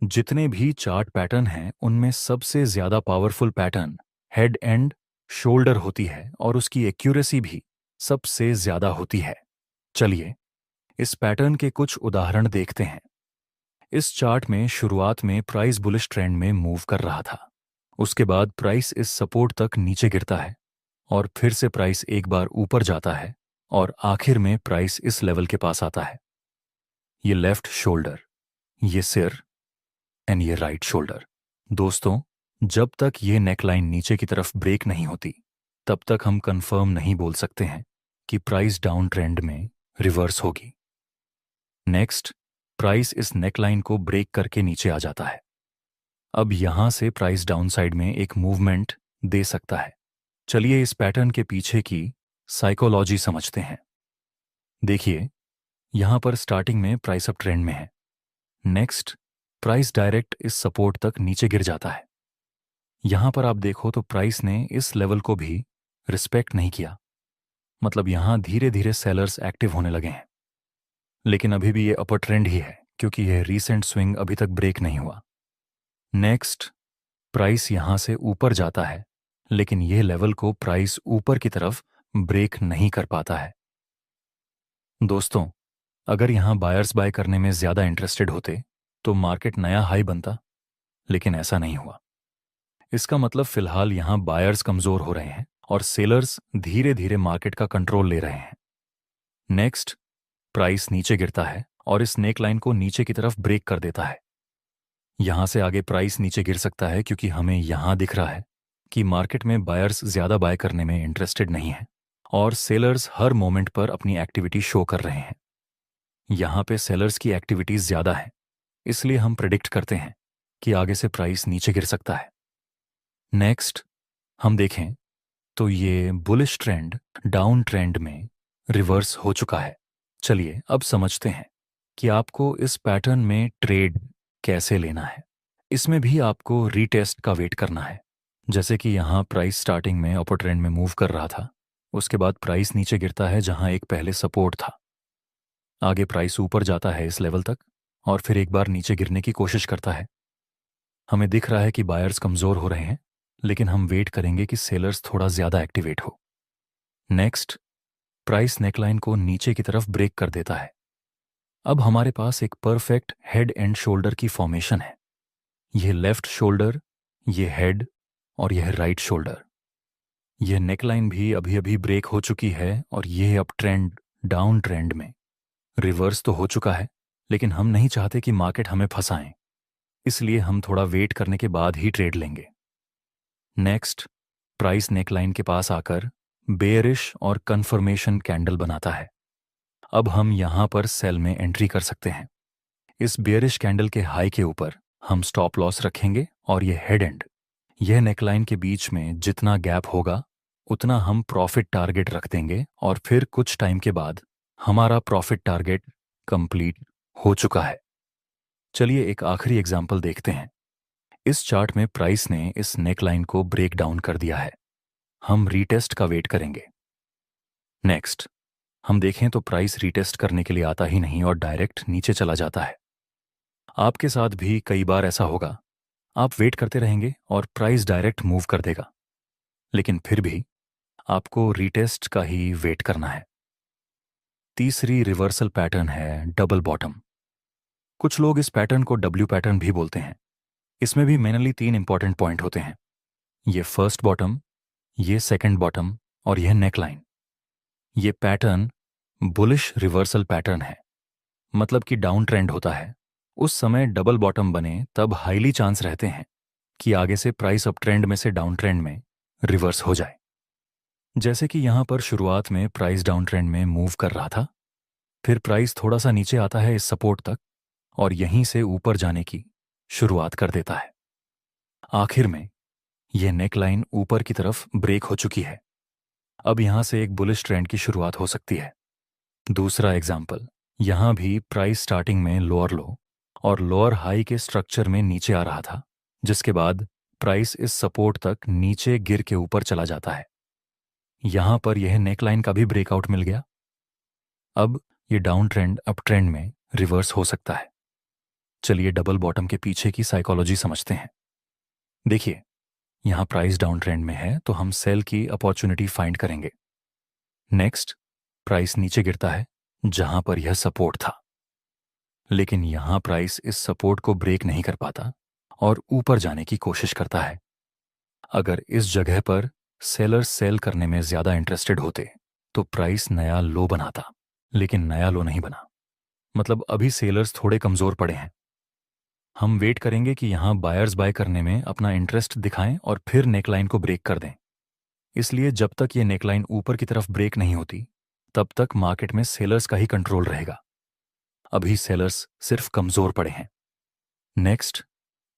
जितने भी चार्ट पैटर्न हैं उनमें सबसे ज्यादा powerful pattern head and shoulder होती है और उसकी एक्यूरेसी भी सबसे ज्यादा होती है। चलिए इस पैटर्न के कुछ उदाहरण देखते हैं। इस चार्ट में शुरुआत में प्राइस बुलिश ट्रेंड में मूव कर रहा था, उसके बाद प्राइस इस सपोर्ट तक नीचे गिरता है और फिर से प्राइस एक बार ऊपर जाता है और आखिर में प्राइस इस लेवल के पास आता है। ये लेफ्ट शोल्डर, ये सिर एंड ये राइट शोल्डर। दोस्तों, जब तक ये नेकलाइन नीचे की तरफ ब्रेक नहीं होती तब तक हम कंफर्म नहीं बोल सकते हैं कि प्राइस डाउन ट्रेंड में रिवर्स होगी। नेक्स्ट, प्राइस इस नेकलाइन को ब्रेक करके नीचे आ जाता है। अब यहां से प्राइस डाउन साइड में एक मूवमेंट दे सकता है। चलिए इस पैटर्न के पीछे की साइकोलॉजी समझते हैं। देखिए, यहां पर स्टार्टिंग में प्राइस अप ट्रेंड में है। नेक्स्ट, प्राइस डायरेक्ट इस सपोर्ट तक नीचे गिर जाता है। यहां पर आप देखो तो प्राइस ने इस लेवल को भी रिस्पेक्ट नहीं किया, मतलब यहां धीरे धीरे सेलर्स एक्टिव होने लगे हैं। लेकिन अभी भी ये अपर ट्रेंड ही है क्योंकि यह रीसेंट स्विंग अभी तक ब्रेक नहीं हुआ। नेक्स्ट, प्राइस यहां से ऊपर जाता है, लेकिन यह लेवल को प्राइस ऊपर की तरफ ब्रेक नहीं कर पाता है। दोस्तों, अगर यहां बायर्स बाय करने में ज्यादा इंटरेस्टेड होते तो मार्केट नया हाई बनता, लेकिन ऐसा नहीं हुआ। इसका मतलब फिलहाल यहां बायर्स कमजोर हो रहे हैं और सेलर्स धीरे धीरे मार्केट का कंट्रोल ले रहे हैं। नेक्स्ट, प्राइस नीचे गिरता है और इस नेक लाइन को नीचे की तरफ ब्रेक कर देता है। यहां से आगे प्राइस नीचे गिर सकता है क्योंकि हमें यहां दिख रहा है कि मार्केट में बायर्स ज्यादा बाय करने में इंटरेस्टेड नहीं है और सेलर्स हर मोमेंट पर अपनी एक्टिविटी शो कर रहे हैं। यहां पे सेलर्स की एक्टिविटीज ज्यादा है, इसलिए हम प्रेडिक्ट करते हैं कि आगे से प्राइस नीचे गिर सकता है। नेक्स्ट, हम देखें तो ये बुलिश ट्रेंड डाउन ट्रेंड में रिवर्स हो चुका है। चलिए अब समझते हैं कि आपको इस पैटर्न में ट्रेड कैसे लेना है। इसमें भी आपको रीटेस्ट का वेट करना है। जैसे कि यहाँ प्राइस स्टार्टिंग में अपर ट्रेंड में मूव कर रहा था, उसके बाद प्राइस नीचे गिरता है जहां एक पहले सपोर्ट था। आगे प्राइस ऊपर जाता है इस लेवल तक और फिर एक बार नीचे गिरने की कोशिश करता है। हमें दिख रहा है कि बायर्स कमजोर हो रहे हैं, लेकिन हम वेट करेंगे कि सेलर्स थोड़ा ज्यादा एक्टिवेट हो। नेक्स्ट, प्राइस नेकलाइन को नीचे की तरफ ब्रेक कर देता है। अब हमारे पास एक परफेक्ट हेड एंड शोल्डर की फॉर्मेशन है। यह लेफ्ट शोल्डर, यह हेड और यह राइट शोल्डर। यह नेकलाइन भी अभी अभी ब्रेक हो चुकी है और यह अप ट्रेंड डाउन ट्रेंड में रिवर्स तो हो चुका है, लेकिन हम नहीं चाहते कि मार्केट हमें फंसाएं, इसलिए हम थोड़ा वेट करने के बाद ही ट्रेड लेंगे। नेक्स्ट, प्राइस नेकलाइन के पास आकर बेयरिश और कंफर्मेशन कैंडल बनाता है। अब हम यहां पर सेल में एंट्री कर सकते हैं। इस बेयरिश कैंडल के हाई के ऊपर हम स्टॉप लॉस रखेंगे और यह हेड एंड, यह नेकलाइन के बीच में जितना गैप होगा उतना हम प्रॉफिट टारगेट रख देंगे और फिर कुछ टाइम के बाद हमारा प्रॉफिट टारगेट कंप्लीट हो चुका है। चलिए एक आखिरी एग्जाम्पल देखते हैं। इस चार्ट में प्राइस ने इस नेकलाइन को ब्रेक डाउन कर दिया है। हम रीटेस्ट का वेट करेंगे। नेक्स्ट, हम देखें तो प्राइस रीटेस्ट करने के लिए आता ही नहीं और डायरेक्ट नीचे चला जाता है। आपके साथ भी कई बार ऐसा होगा, आप वेट करते रहेंगे और प्राइस डायरेक्ट मूव कर देगा, लेकिन फिर भी आपको रीटेस्ट का ही वेट करना है। तीसरी रिवर्सल पैटर्न है डबल बॉटम। कुछ लोग इस पैटर्न को डब्ल्यू पैटर्न भी बोलते हैं। इसमें भी मेनली 3 इंपॉर्टेंट पॉइंट होते हैं। ये फर्स्ट बॉटम, ये सेकंड बॉटम और यह नेकलाइन। ये पैटर्न बुलिश रिवर्सल पैटर्न है, मतलब कि डाउन ट्रेंड होता है उस समय डबल बॉटम बने तब हाईली चांस रहते हैं कि आगे से प्राइस अप ट्रेंड में से डाउन ट्रेंड में रिवर्स हो जाए। जैसे कि यहां पर शुरुआत में प्राइस डाउन ट्रेंड में मूव कर रहा था, फिर प्राइस थोड़ा सा नीचे आता है इस सपोर्ट तक और यहीं से ऊपर जाने की शुरुआत कर देता है। आखिर में यह नेकलाइन ऊपर की तरफ ब्रेक हो चुकी है। अब यहां से एक बुलिश ट्रेंड की शुरुआत हो सकती है। दूसरा एग्जाम्पल, यहां भी प्राइस स्टार्टिंग में लोअर लो और लोअर हाई के स्ट्रक्चर में नीचे आ रहा था, जिसके बाद प्राइस इस सपोर्ट तक नीचे गिर के ऊपर चला जाता है। यहां पर यह नेकलाइन का भी ब्रेकआउट मिल गया। अब यह डाउन ट्रेंड अप ट्रेंड में रिवर्स हो सकता है। चलिए डबल बॉटम के पीछे की साइकोलॉजी समझते हैं। देखिए, यहां प्राइस डाउन ट्रेंड में है तो हम सेल की अपॉर्चुनिटी फाइंड करेंगे। नेक्स्ट, प्राइस नीचे गिरता है जहां पर यह सपोर्ट था। लेकिन यहां प्राइस इस सपोर्ट को ब्रेक नहीं कर पाता और ऊपर जाने की कोशिश करता है। अगर इस जगह पर सेलर्स सेल करने में ज्यादा इंटरेस्टेड होते तो प्राइस नया लो बनाता, लेकिन नया लो नहीं बना। मतलब अभी सेलर्स थोड़े कमजोर पड़े हैं। हम वेट करेंगे कि यहां बायर्स बाय करने में अपना इंटरेस्ट दिखाएं और फिर नेकलाइन को ब्रेक कर दें। इसलिए जब तक ये नेकलाइन ऊपर की तरफ ब्रेक नहीं होती तब तक मार्केट में सेलर्स का ही कंट्रोल रहेगा। अभी सेलर्स सिर्फ कमजोर पड़े हैं। नेक्स्ट,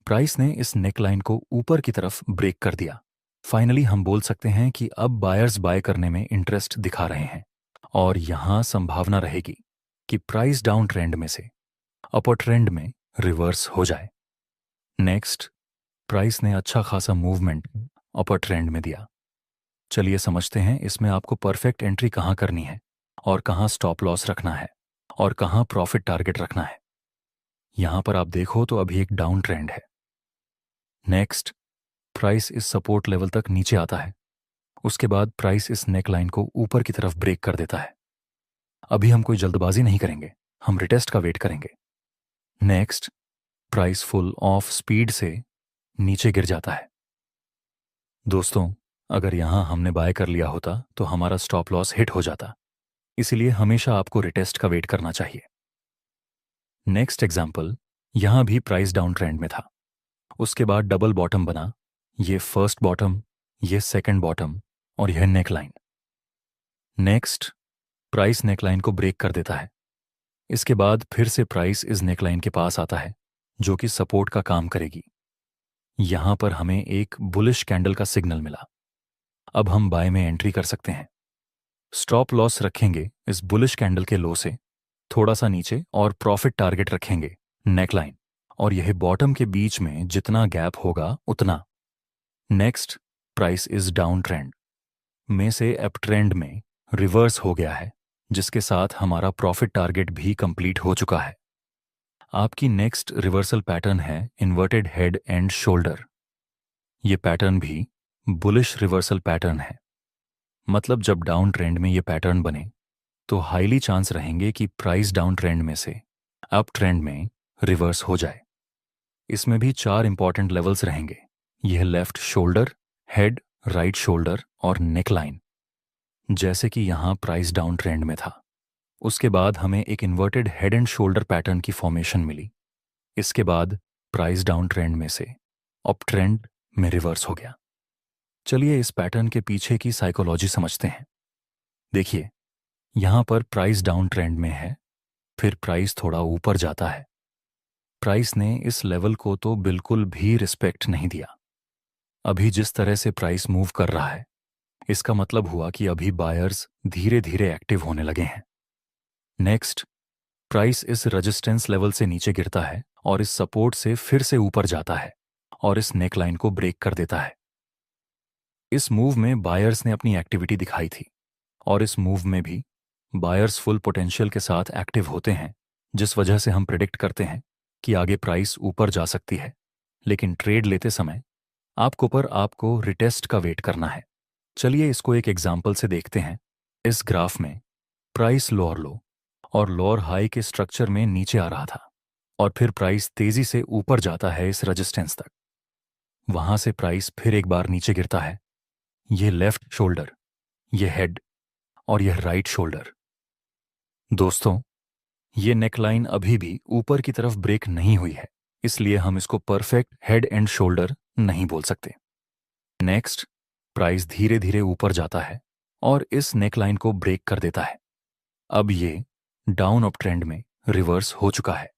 प्राइस ने इस नेकलाइन को ऊपर की तरफ ब्रेक कर दिया। फाइनली हम बोल सकते हैं कि अब बायर्स बाय करने में इंटरेस्ट दिखा रहे हैं और यहां संभावना रहेगी कि प्राइस डाउन ट्रेंड में से अपर ट्रेंड में रिवर्स हो जाए। नेक्स्ट, प्राइस ने अच्छा खासा मूवमेंट अपर ट्रेंड में दिया। चलिए समझते हैं इसमें आपको परफेक्ट एंट्री कहां करनी है और कहां स्टॉप लॉस रखना है और कहां प्रॉफिट टारगेट रखना है। यहां पर आप देखो तो अभी एक डाउन ट्रेंड है। नेक्स्ट, प्राइस इस सपोर्ट लेवल तक नीचे आता है। उसके बाद प्राइस इस नेकलाइन को ऊपर की तरफ ब्रेक कर देता है। अभी हम कोई जल्दबाजी नहीं करेंगे, हम रिटेस्ट का वेट करेंगे। Next, price full of speed से नीचे गिर जाता है। दोस्तों, अगर यहां हमने बाय कर लिया होता तो हमारा स्टॉप लॉस हिट हो जाता। इसलिए हमेशा आपको रिटेस्ट का वेट करना चाहिए। नेक्स्ट एग्जाम्पल, यहां भी प्राइस डाउन ट्रेंड में था। उसके बाद डबल बॉटम बना, ये फर्स्ट बॉटम, ये सेकंड बॉटम और यह नेकलाइन। नेक्स्ट, प्राइस नेकलाइन को ब्रेक कर देता है। इसके बाद फिर से प्राइस इस नेकलाइन के पास आता है जो कि सपोर्ट का काम करेगी। यहां पर हमें एक बुलिश कैंडल का सिग्नल मिला। अब हम बाय में एंट्री कर सकते हैं। स्टॉप लॉस रखेंगे इस बुलिश कैंडल के लो से थोड़ा सा नीचे और प्रॉफिट टारगेट रखेंगे नेकलाइन और यह बॉटम के बीच में जितना गैप होगा उतना। Next, price is down trend में से अप ट्रेंड में रिवर्स हो गया है, जिसके साथ हमारा प्रॉफिट टारगेट भी कंप्लीट हो चुका है। आपकी नेक्स्ट रिवर्सल पैटर्न है इन्वर्टेड हेड एंड शोल्डर। ये पैटर्न भी बुलिश रिवर्सल पैटर्न है। मतलब जब डाउन ट्रेंड में ये पैटर्न बने तो हाईली चांस रहेंगे कि प्राइस डाउन ट्रेंड में से अप ट्रेंड में रिवर्स हो जाए। इसमें भी 4 इंपॉर्टेंट लेवल्स रहेंगे। यह left shoulder, head, right shoulder और नेकलाइन। जैसे कि यहां प्राइस डाउन ट्रेंड में था, उसके बाद हमें एक inverted head and shoulder pattern की फॉर्मेशन मिली। इसके बाद प्राइस डाउन ट्रेंड में से अप ट्रेंड में रिवर्स हो गया। चलिए इस पैटर्न के पीछे की साइकोलॉजी समझते हैं। देखिए, यहां पर प्राइस डाउन ट्रेंड में है, फिर प्राइस थोड़ा ऊपर जाता है। प्राइस ने इस लेवल को तो बिल्कुल भी रिस्पेक्ट नहीं दिया। अभी जिस तरह से प्राइस मूव कर रहा है, इसका मतलब हुआ कि अभी बायर्स धीरे धीरे एक्टिव होने लगे हैं। नेक्स्ट, प्राइस इस रेजिस्टेंस लेवल से नीचे गिरता है और इस सपोर्ट से फिर से ऊपर जाता है और इस नेकलाइन को ब्रेक कर देता है। इस मूव में बायर्स ने अपनी एक्टिविटी दिखाई थी और इस मूव में भी बायर्स फुल पोटेंशियल के साथ एक्टिव होते हैं, जिस वजह से हम प्रिडिक्ट करते हैं कि आगे प्राइस ऊपर जा सकती है। लेकिन ट्रेड लेते समय आपको रिटेस्ट का वेट करना है। चलिए इसको एक एग्जाम्पल से देखते हैं। इस ग्राफ में प्राइस लोअर लो और लोअर हाई के स्ट्रक्चर में नीचे आ रहा था और फिर प्राइस तेजी से ऊपर जाता है इस रेजिस्टेंस तक। वहां से प्राइस फिर एक बार नीचे गिरता है। यह लेफ्ट शोल्डर, यह हेड और यह राइट शोल्डर। दोस्तों, ये नेकलाइन अभी भी ऊपर की तरफ ब्रेक नहीं हुई है, इसलिए हम इसको परफेक्ट हेड एंड शोल्डर नहीं बोल सकते। नेक्स्ट, प्राइस धीरे धीरे ऊपर जाता है और इस नेकलाइन को ब्रेक कर देता है। अब ये डाउन अप ट्रेंड में रिवर्स हो चुका है,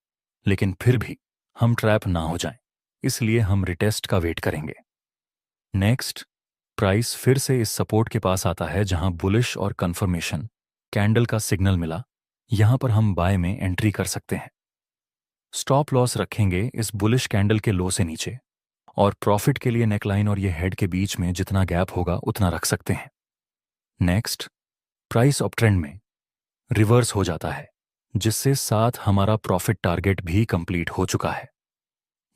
लेकिन फिर भी हम ट्रैप ना हो जाएं, इसलिए हम रिटेस्ट का वेट करेंगे। नेक्स्ट, प्राइस फिर से इस सपोर्ट के पास आता है जहां बुलिश और कंफर्मेशन कैंडल का सिग्नल मिला। यहां पर हम बाय में एंट्री कर सकते हैं। स्टॉप लॉस रखेंगे इस बुलिश कैंडल के लो से नीचे और प्रॉफिट के लिए नेकलाइन और ये हेड के बीच में जितना गैप होगा उतना रख सकते हैं। नेक्स्ट, प्राइस अप ट्रेंड में रिवर्स हो जाता है, जिससे साथ हमारा प्रॉफिट टारगेट भी कंप्लीट हो चुका है।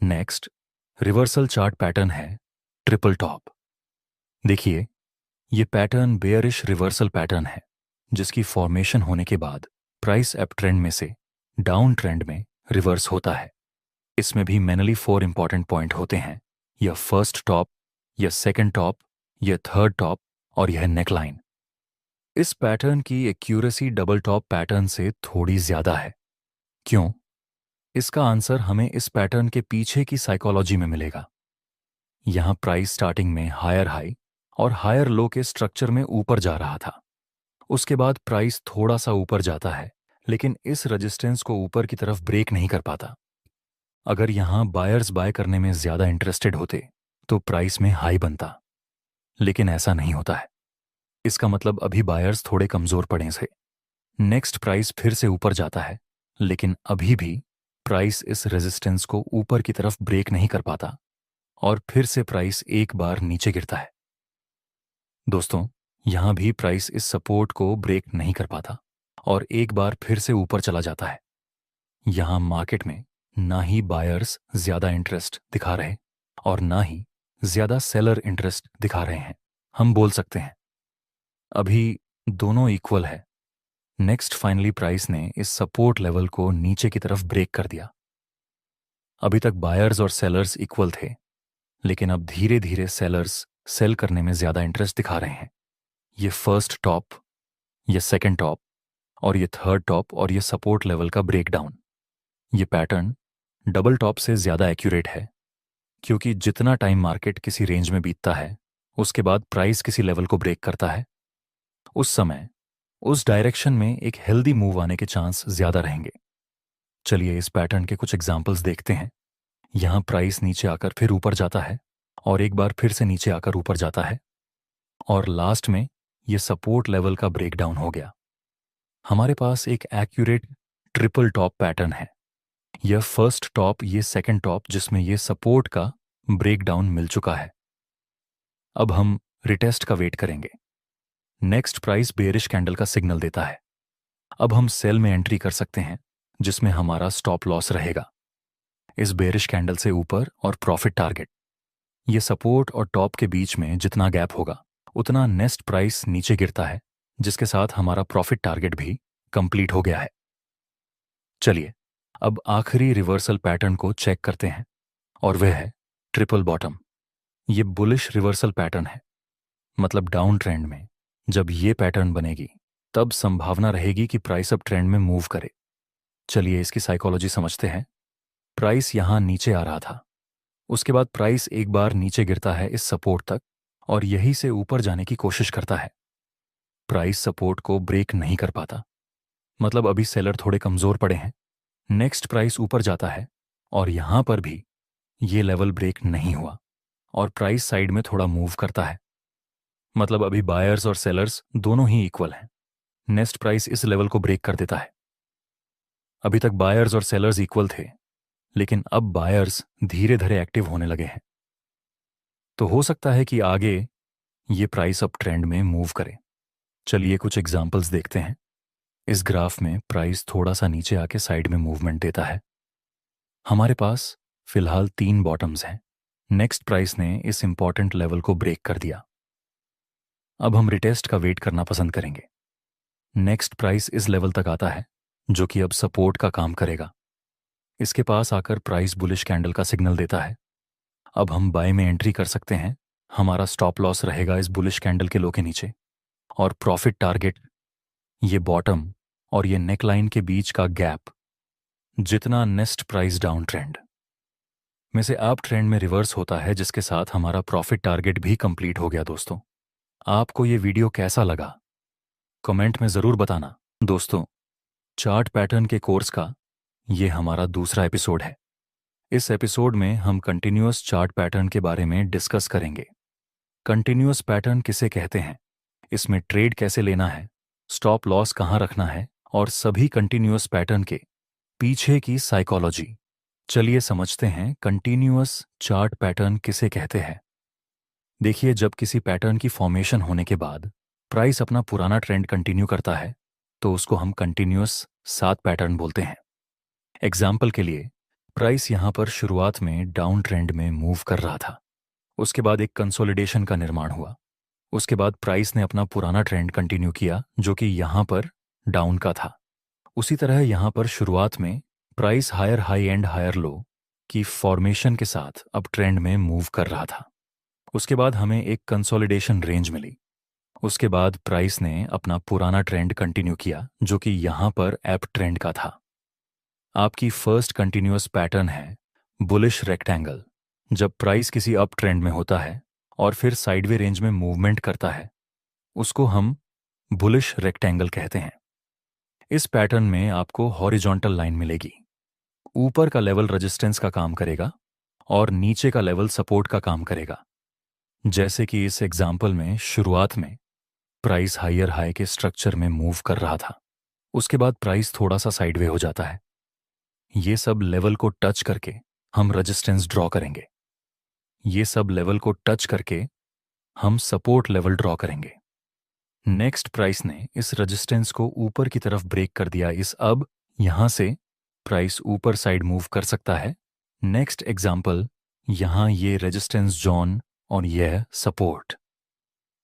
नेक्स्ट, रिवर्सल चार्ट पैटर्न है ट्रिपल टॉप। देखिए, ये पैटर्न बेयरिश रिवर्सल पैटर्न है, जिसकी फॉर्मेशन होने के बाद प्राइस अप ट्रेंड में से डाउन ट्रेंड में रिवर्स होता है। इसमें भी मेनली 4 इंपॉर्टेंट पॉइंट होते हैं, यह फर्स्ट टॉप, यह सेकंड टॉप, यह थर्ड टॉप और यह नेकलाइन। इस पैटर्न की एक्यूरेसी डबल टॉप पैटर्न से थोड़ी ज्यादा है। क्यों? इसका आंसर हमें इस पैटर्न के पीछे की साइकोलॉजी में मिलेगा। यहां प्राइस स्टार्टिंग में हायर हाई और हायर लो के स्ट्रक्चर में ऊपर जा रहा था। उसके बाद प्राइस थोड़ा सा ऊपर जाता है, लेकिन इस रेजिस्टेंस को ऊपर की तरफ ब्रेक नहीं कर पाता। अगर यहां बायर्स बाय करने में ज्यादा इंटरेस्टेड होते तो प्राइस में हाई बनता, लेकिन ऐसा नहीं होता है। इसका मतलब अभी बायर्स थोड़े कमजोर पड़े थे। नेक्स्ट प्राइस फिर से ऊपर जाता है, लेकिन अभी भी प्राइस इस रेजिस्टेंस को ऊपर की तरफ ब्रेक नहीं कर पाता और फिर से प्राइस एक बार नीचे गिरता है। दोस्तों, यहां भी प्राइस इस सपोर्ट को ब्रेक नहीं कर पाता और एक बार फिर से ऊपर चला जाता है। यहां मार्केट में ना ही बायर्स ज्यादा इंटरेस्ट दिखा रहे और ना ही ज्यादा सेलर इंटरेस्ट दिखा रहे हैं। हम बोल सकते हैं अभी दोनों इक्वल है। नेक्स्ट फाइनली प्राइस ने इस सपोर्ट लेवल को नीचे की तरफ ब्रेक कर दिया। अभी तक बायर्स और सेलर्स इक्वल थे, लेकिन अब धीरे धीरे सेलर्स सेल करने में ज्यादा इंटरेस्ट दिखा रहे हैं। ये फर्स्ट टॉप, ये सेकंड टॉप और ये थर्ड टॉप और ये सपोर्ट लेवल का ब्रेकडाउन। ये पैटर्न डबल टॉप से ज्यादा एक्यूरेट है, क्योंकि जितना टाइम मार्केट किसी रेंज में बीतता है, उसके बाद प्राइस किसी लेवल को ब्रेक करता है, उस समय उस डायरेक्शन में एक हेल्दी मूव आने के चांस ज्यादा रहेंगे। चलिए इस पैटर्न के कुछ एग्जांपल्स देखते हैं। यहां प्राइस नीचे आकर फिर ऊपर जाता है और एक बार फिर से नीचे आकर ऊपर जाता है और लास्ट में यह सपोर्ट लेवल का ब्रेकडाउन हो गया। हमारे पास एक एक्यूरेट ट्रिपल टॉप पैटर्न है। यह फर्स्ट टॉप, ये सेकंड टॉप जिसमें यह सपोर्ट का ब्रेकडाउन मिल चुका है। अब हम रिटेस्ट का वेट करेंगे। नेक्स्ट प्राइस बेरिश कैंडल का सिग्नल देता है। अब हम सेल में एंट्री कर सकते हैं, जिसमें हमारा स्टॉप लॉस रहेगा इस बेरिश कैंडल से ऊपर और प्रॉफिट टारगेट। ये सपोर्ट और टॉप के बीच में जितना गैप होगा, उतना नेक्स्ट प्राइस नीचे गिरता है, जिसके साथ हमारा प्रॉफिट टारगेट भी कंप्लीट हो गया है। चलिए अब आखिरी रिवर्सल पैटर्न को चेक करते हैं और वह है ट्रिपल बॉटम। ये बुलिश रिवर्सल पैटर्न है। मतलब डाउन ट्रेंड में जब ये पैटर्न बनेगी, तब संभावना रहेगी कि प्राइस अब ट्रेंड में मूव करे। चलिए इसकी साइकोलॉजी समझते हैं। प्राइस यहां नीचे आ रहा था, उसके बाद प्राइस एक बार नीचे गिरता है इस सपोर्ट तक और यहीं से ऊपर जाने की कोशिश करता है। प्राइस सपोर्ट को ब्रेक नहीं कर पाता, मतलब अभी सेलर थोड़े कमजोर पड़े हैं। नेक्स्ट प्राइस ऊपर जाता है और यहां पर भी ये लेवल ब्रेक नहीं हुआ और प्राइस साइड में थोड़ा मूव करता है। मतलब अभी बायर्स और सेलर्स दोनों ही इक्वल हैं। नेक्स्ट प्राइस इस लेवल को ब्रेक कर देता है। अभी तक बायर्स और सेलर्स इक्वल थे, लेकिन अब बायर्स धीरे धीरे एक्टिव होने लगे हैं। तो हो सकता है कि आगे ये प्राइस अप ट्रेंड में मूव करे। चलिए कुछ एग्जांपल्स देखते हैं। इस ग्राफ में प्राइस थोड़ा सा नीचे आके साइड में मूवमेंट देता है। हमारे पास फिलहाल 3 बॉटम्स हैं। नेक्स्ट प्राइस ने इस इंपॉर्टेंट लेवल को ब्रेक कर दिया। अब हम रिटेस्ट का वेट करना पसंद करेंगे। नेक्स्ट प्राइस इस लेवल तक आता है, जो कि अब सपोर्ट का काम करेगा। इसके पास आकर प्राइस बुलिश कैंडल का सिग्नल देता है। अब हम बाय में एंट्री कर सकते हैं। हमारा स्टॉप लॉस रहेगा इस बुलिश कैंडल के लो के नीचे और प्रॉफिट टारगेट ये बॉटम और ये नेकलाइन के बीच का गैप, जितना नेक्स्ट प्राइस डाउन ट्रेंड में से अप ट्रेंड में रिवर्स होता है, जिसके साथ हमारा प्रॉफिट टारगेट भी कंप्लीट हो गया। दोस्तों, आपको ये वीडियो कैसा लगा कमेंट में जरूर बताना। दोस्तों, चार्ट पैटर्न के कोर्स का ये हमारा दूसरा एपिसोड है। इस एपिसोड में हम कंटिन्यूअस चार्ट पैटर्न के बारे में डिस्कस करेंगे। कंटिन्यूअस पैटर्न किसे कहते हैं, इसमें ट्रेड कैसे लेना है, स्टॉप लॉस कहां रखना है और सभी कंटिन्यूअस पैटर्न के पीछे की साइकोलॉजी। चलिए समझते हैं कंटिन्यूअस चार्ट पैटर्न किसे कहते हैं। देखिए, जब किसी पैटर्न की फॉर्मेशन होने के बाद प्राइस अपना पुराना ट्रेंड कंटिन्यू करता है, तो उसको हम कंटिन्यूअस सात पैटर्न बोलते हैं। एग्जाम्पल के लिए, प्राइस यहां पर शुरुआत में डाउन ट्रेंड में मूव कर रहा था। उसके बाद एक कंसोलिडेशन का निर्माण हुआ। उसके बाद प्राइस ने अपना पुराना ट्रेंड कंटिन्यू किया, जो कि यहां पर डाउन का था। उसी तरह यहाँ पर शुरुआत में price higher high and higher low की फॉर्मेशन के साथ अब ट्रेंड में मूव कर रहा था। उसके बाद हमें एक कंसोलिडेशन रेंज मिली। उसके बाद प्राइस ने अपना पुराना ट्रेंड कंटिन्यू किया, जो कि यहाँ पर एप ट्रेंड का था। आपकी फर्स्ट कंटिन्यूअस पैटर्न है बुलिश रेक्टेंगल। जब प्राइस किसी अप ट्रेंड में होता है और फिर साइडवे रेंज में मूवमेंट करता है, उसको हम बुलिश रेक्टेंगल कहते हैं। इस पैटर्न में आपको हॉरिजॉन्टल लाइन मिलेगी। ऊपर का लेवल रेजिस्टेंस का काम करेगा और नीचे का लेवल सपोर्ट का काम करेगा। जैसे कि इस एग्जाम्पल में शुरुआत में प्राइस हायर हाई के स्ट्रक्चर में मूव कर रहा था, उसके बाद प्राइस थोड़ा सा साइडवे हो जाता है। ये सब लेवल को टच करके हम रेजिस्टेंस ड्रॉ करेंगे। ये सब लेवल को टच करके हम सपोर्ट लेवल ड्रॉ करेंगे। नेक्स्ट प्राइस ने इस रेजिस्टेंस को ऊपर की तरफ ब्रेक कर दिया। अब यहां से प्राइस ऊपर साइड मूव कर सकता है। नेक्स्ट एग्जाम्पल, यहां ये रेजिस्टेंस जोन और यह सपोर्ट।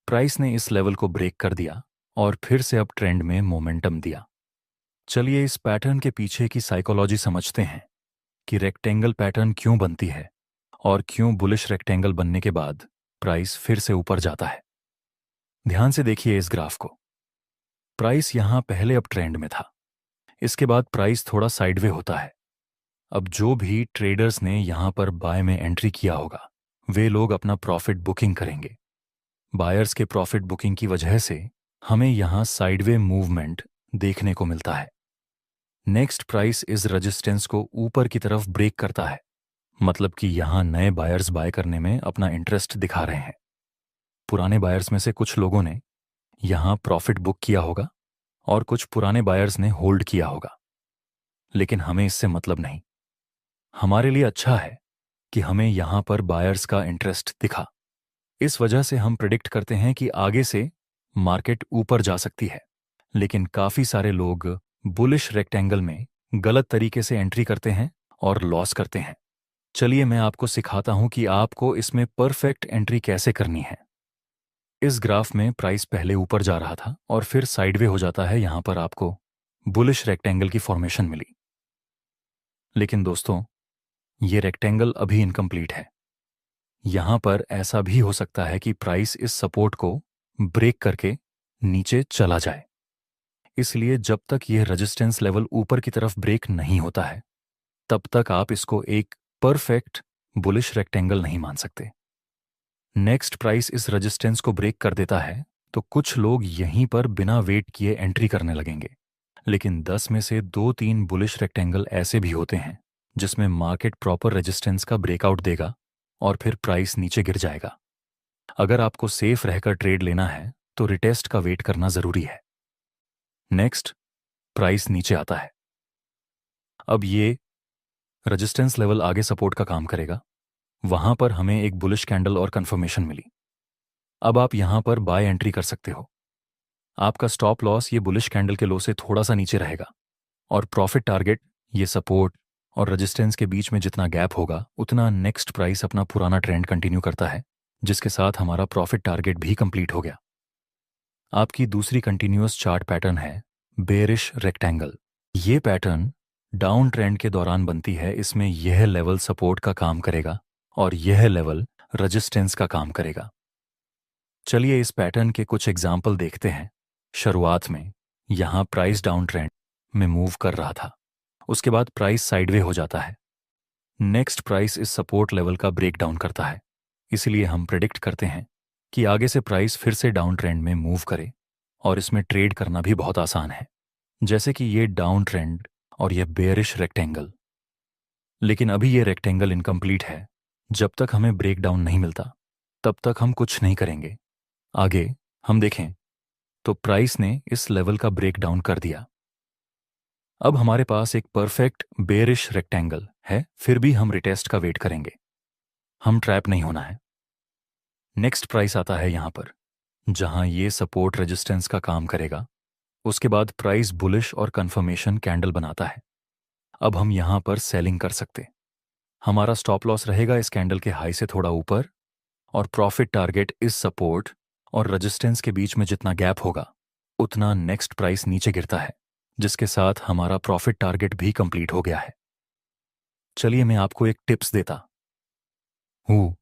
प्राइस ने इस लेवल को ब्रेक कर दिया और फिर से अब ट्रेंड में मोमेंटम दिया। चलिए इस पैटर्न के पीछे की साइकोलॉजी समझते हैं कि रेक्टेंगल पैटर्न क्यों बनती है और क्यों बुलिश रेक्टेंगल बनने के बाद प्राइस फिर से ऊपर जाता है। ध्यान से देखिए इस ग्राफ को। प्राइस यहां पहले अप ट्रेंड में था, इसके बाद प्राइस थोड़ा साइडवे होता है। अब जो भी ट्रेडर्स ने यहां पर बाय में एंट्री किया होगा, वे लोग अपना प्रॉफिट बुकिंग करेंगे। बायर्स के प्रॉफिट बुकिंग की वजह से हमें यहां साइडवे मूवमेंट देखने को मिलता है। नेक्स्ट प्राइस इस रेजिस्टेंस को ऊपर की तरफ ब्रेक करता है, मतलब कि यहां नए बायर्स बाय करने में अपना इंटरेस्ट दिखा रहे हैं। पुराने बायर्स में से कुछ लोगों ने यहां प्रॉफिट बुक किया होगा और कुछ पुराने बायर्स ने होल्ड किया होगा, लेकिन हमें इससे मतलब नहीं। हमारे लिए अच्छा है कि हमें यहां पर बायर्स का इंटरेस्ट दिखा। इस वजह से हम प्रिडिक्ट करते हैं कि आगे से मार्केट ऊपर जा सकती है। लेकिन काफी सारे लोग बुलिश रेक्टेंगल में गलत तरीके से एंट्री करते हैं और लॉस करते हैं। चलिए मैं आपको सिखाता हूं कि आपको इसमें परफेक्ट एंट्री कैसे करनी है। इस ग्राफ में प्राइस पहले ऊपर जा रहा था और फिर साइडवे हो जाता है। यहां पर आपको बुलिश रेक्टेंगल की फॉर्मेशन मिली। लेकिन दोस्तों, ये रेक्टेंगल अभी इनकम्प्लीट है। यहां पर ऐसा भी हो सकता है कि प्राइस इस सपोर्ट को ब्रेक करके नीचे चला जाए। इसलिए जब तक यह रेजिस्टेंस लेवल ऊपर की तरफ ब्रेक नहीं होता है, तब तक आप इसको एक परफेक्ट बुलिश रेक्टेंगल नहीं मान सकते। नेक्स्ट प्राइस इस रेजिस्टेंस को ब्रेक कर देता है तो कुछ लोग यहीं पर बिना वेट किए एंट्री करने लगेंगे। लेकिन 10 में से 2-3 बुलिश रेक्टेंगल ऐसे भी होते हैं जिसमें मार्केट प्रॉपर रेजिस्टेंस का ब्रेकआउट देगा और फिर प्राइस नीचे गिर जाएगा। अगर आपको सेफ रहकर ट्रेड लेना है तो रिटेस्ट का वेट करना जरूरी है। नेक्स्ट प्राइस नीचे आता है। अब ये रेजिस्टेंस लेवल आगे सपोर्ट का काम करेगा। वहां पर हमें एक बुलिश कैंडल और कंफर्मेशन मिली। अब आप यहां पर बाय एंट्री कर सकते हो। आपका स्टॉप लॉस ये बुलिश कैंडल के लो से थोड़ा सा नीचे रहेगा और प्रॉफिट टारगेट ये सपोर्ट और रेजिस्टेंस के बीच में जितना गैप होगा उतना नेक्स्ट प्राइस अपना पुराना ट्रेंड कंटिन्यू करता है, जिसके साथ हमारा प्रॉफिट टारगेट भी कंप्लीट हो गया। आपकी दूसरी कंटिन्यूअस चार्ट पैटर्न है बेरिश रेक्टेंगल। ये पैटर्न डाउन ट्रेंड के दौरान बनती है। इसमें यह लेवल सपोर्ट का काम करेगा और यह लेवल रेजिस्टेंस का काम करेगा। चलिए इस पैटर्न के कुछ एग्जाम्पल देखते हैं। शुरुआत में यहां प्राइस डाउन ट्रेंड में मूव कर रहा था, उसके बाद प्राइस साइडवे हो जाता है। नेक्स्ट प्राइस इस सपोर्ट लेवल का ब्रेक डाउन करता है। इसलिए हम प्रेडिक्ट करते हैं कि आगे से प्राइस फिर से डाउन ट्रेंड में मूव करे और इसमें ट्रेड करना भी बहुत आसान है, जैसे कि ये डाउन ट्रेंड और ये बेयरिश रेक्टेंगल। लेकिन अभी ये रेक्टेंगल इनकम्प्लीट है। जब तक हमें ब्रेक डाउन नहीं मिलता तब तक हम कुछ नहीं करेंगे। आगे हम देखें तो प्राइस ने इस लेवल का ब्रेक डाउन कर दिया। अब हमारे पास एक परफेक्ट बेयरिश रेक्टेंगल है, फिर भी हम रिटेस्ट का वेट करेंगे। हम ट्रैप नहीं होना है। नेक्स्ट प्राइस आता है यहां पर, जहां ये सपोर्ट रेजिस्टेंस का काम करेगा। उसके बाद प्राइस बुलिश और कंफर्मेशन कैंडल बनाता है। अब हम यहां पर सेलिंग कर सकते। हमारा स्टॉप लॉस रहेगा इस कैंडल के हाई से थोड़ा ऊपर और प्रॉफिट टारगेट इस सपोर्ट और रेजिस्टेंस के बीच में जितना गैप होगा उतना नेक्स्ट प्राइस नीचे गिरता है जिसके साथ हमारा प्रॉफिट टारगेट भी कंप्लीट हो गया है। चलिए मैं आपको एक टिप्स देता हूँ।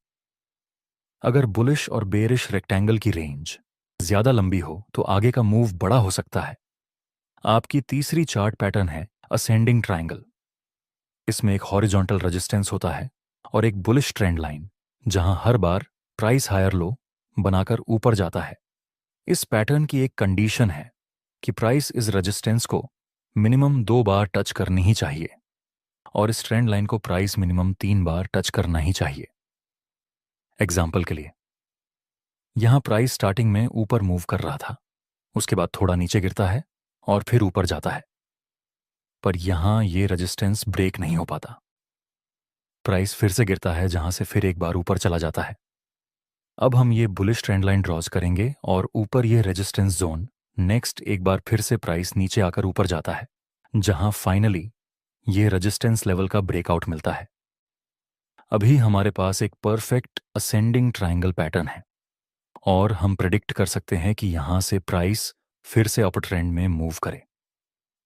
अगर बुलिश और बेरिश रेक्टेंगल की रेंज ज्यादा लंबी हो तो आगे का मूव बड़ा हो सकता है। आपकी तीसरी चार्ट पैटर्न है असेंडिंग ट्रायंगल। इसमें एक हॉरिजॉन्टल रेजिस्टेंस होता है और एक बुलिश ट्रेंड लाइन, जहां हर बार प्राइस हायर लो बनाकर ऊपर जाता है। इस पैटर्न की एक कंडीशन है कि प्राइस इस रेजिस्टेंस को मिनिमम 2 बार टच करनी ही चाहिए और इस ट्रेंड लाइन को प्राइस मिनिमम 3 बार टच करना ही चाहिए। एग्जाम्पल के लिए, यहां प्राइस स्टार्टिंग में ऊपर मूव कर रहा था, उसके बाद थोड़ा नीचे गिरता है और फिर ऊपर जाता है, पर यहां ये रेजिस्टेंस ब्रेक नहीं हो पाता। प्राइस फिर से गिरता है, जहां से फिर एक बार ऊपर चला जाता है। अब हम ये बुलिश ट्रेंड लाइन ड्रॉज करेंगे और ऊपर ये रेजिस्टेंस जोन, नेक्स्ट एक बार फिर से प्राइस नीचे आकर ऊपर जाता है, जहां फाइनली ये रेजिस्टेंस लेवल का ब्रेकआउट मिलता है। अभी हमारे पास एक परफेक्ट असेंडिंग ट्रायंगल पैटर्न है और हम प्रिडिक्ट कर सकते हैं कि यहां से प्राइस फिर से अपर ट्रेंड में मूव करे।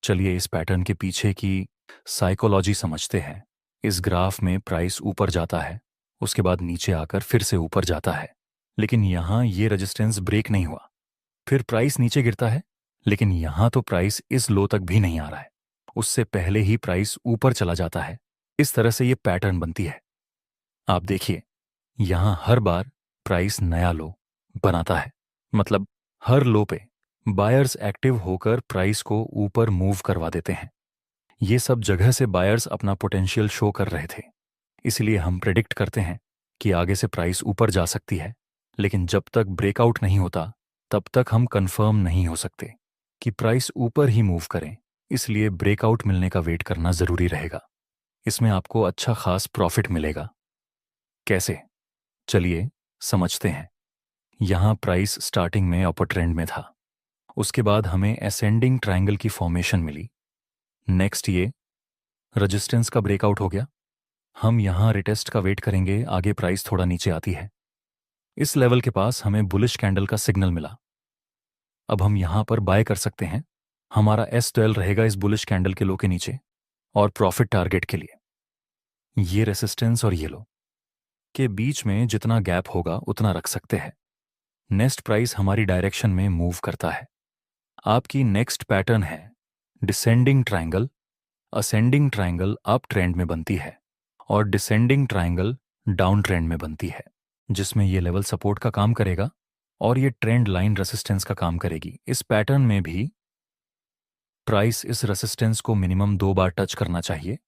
चलिए इस पैटर्न के पीछे की साइकोलॉजी समझते हैं। इस ग्राफ में प्राइस ऊपर जाता है, उसके बाद नीचे आकर फिर से ऊपर जाता है, लेकिन यहां ये रेजिस्टेंस ब्रेक नहीं हुआ। फिर प्राइस नीचे गिरता है, लेकिन यहां तो प्राइस इस लो तक भी नहीं आ रहा है, उससे पहले ही प्राइस ऊपर चला जाता है। इस तरह से ये पैटर्न बनती है। आप देखिए, यहां हर बार प्राइस नया लो बनाता है, मतलब हर लो पे बायर्स एक्टिव होकर प्राइस को ऊपर मूव करवा देते हैं। ये सब जगह से बायर्स अपना पोटेंशियल शो कर रहे थे, इसलिए हम प्रेडिक्ट करते हैं कि आगे से प्राइस ऊपर जा सकती है, लेकिन जब तक ब्रेकआउट नहीं होता तब तक हम कंफर्म नहीं हो सकते कि प्राइस ऊपर ही मूव करें। इसलिए ब्रेकआउट मिलने का वेट करना जरूरी रहेगा। इसमें आपको अच्छा खास प्रॉफिट मिलेगा। कैसे? चलिए समझते हैं। यहां प्राइस स्टार्टिंग में अपर ट्रेंड में था, उसके बाद हमें असेंडिंग ट्रायंगल की फॉर्मेशन मिली। नेक्स्ट ये रेजिस्टेंस का ब्रेकआउट हो गया। हम यहां रिटेस्ट का वेट करेंगे, आगे प्राइस थोड़ा नीचे आती है। इस लेवल के पास हमें बुलिश कैंडल का सिग्नल मिला। अब हम यहां पर बाय कर सकते हैं। हमारा S12 रहेगा इस बुलिश कैंडल के लो के नीचे और प्रॉफिट टारगेट के लिए ये रेसिस्टेंस और ये लो के बीच में जितना गैप होगा उतना रख सकते हैं। नेक्स्ट प्राइस हमारी डायरेक्शन में मूव करता है। आपकी नेक्स्ट पैटर्न है descending triangle. Ascending triangle up trend में बनती है और डिसेंडिंग ट्रायंगल डाउन ट्रेंड में बनती है, जिसमें ये लेवल सपोर्ट का काम करेगा और ये ट्रेंड लाइन रेसिस्टेंस का काम करेगी। इस पैटर्न में भी प्राइस इस रेसिस्टेंस को मिनिमम 2 बार टच करना चाहिए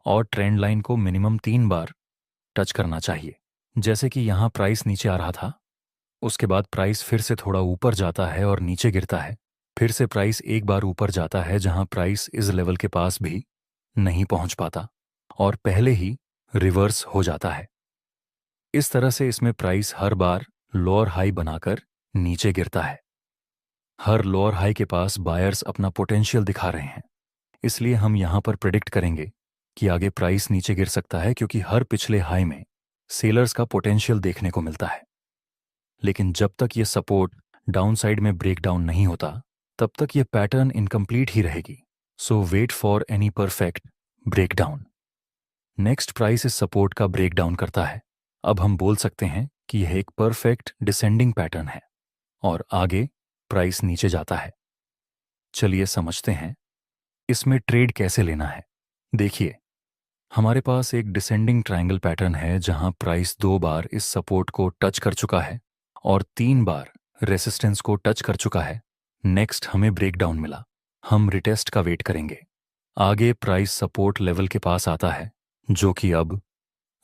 और ट्रेंड लाइन को मिनिमम 3 बार टच करना चाहिए। जैसे कि यहां प्राइस नीचे आ रहा था, उसके बाद प्राइस फिर से थोड़ा ऊपर जाता है और नीचे गिरता है, फिर से प्राइस एक बार ऊपर जाता है, जहां प्राइस इस लेवल के पास भी नहीं पहुंच पाता और पहले ही रिवर्स हो जाता है। इस तरह से इसमें प्राइस हर बार लोअर हाई बनाकर नीचे गिरता है। हर लोअर हाई के पास बायर्स अपना पोटेंशियल दिखा रहे हैं, इसलिए हम यहां पर प्रिडिक्ट करेंगे कि आगे प्राइस नीचे गिर सकता है, क्योंकि हर पिछले हाई में सेलर्स का पोटेंशियल देखने को मिलता है। लेकिन जब तक ये सपोर्ट डाउनसाइड में ब्रेकडाउन नहीं होता तब तक ये पैटर्न इनकम्प्लीट ही रहेगी। So wait for any perfect breakdown. Next price इस सपोर्ट का ब्रेकडाउन करता है। अब हम बोल सकते हैं कि यह एक परफेक्ट डिसेंडिंग पैटर्न है और आगे प्राइस नीचे जाता है। चलिए समझते हैं इसमें ट्रेड कैसे लेना है। देखिए, हमारे पास एक डिसेंडिंग ट्रायंगल पैटर्न है जहां प्राइस 2 बार इस सपोर्ट को टच कर चुका है और 3 बार रेसिस्टेंस को टच कर चुका है। नेक्स्ट हमें ब्रेकडाउन मिला। हम रिटेस्ट का वेट करेंगे। आगे प्राइस सपोर्ट लेवल के पास आता है, जो कि अब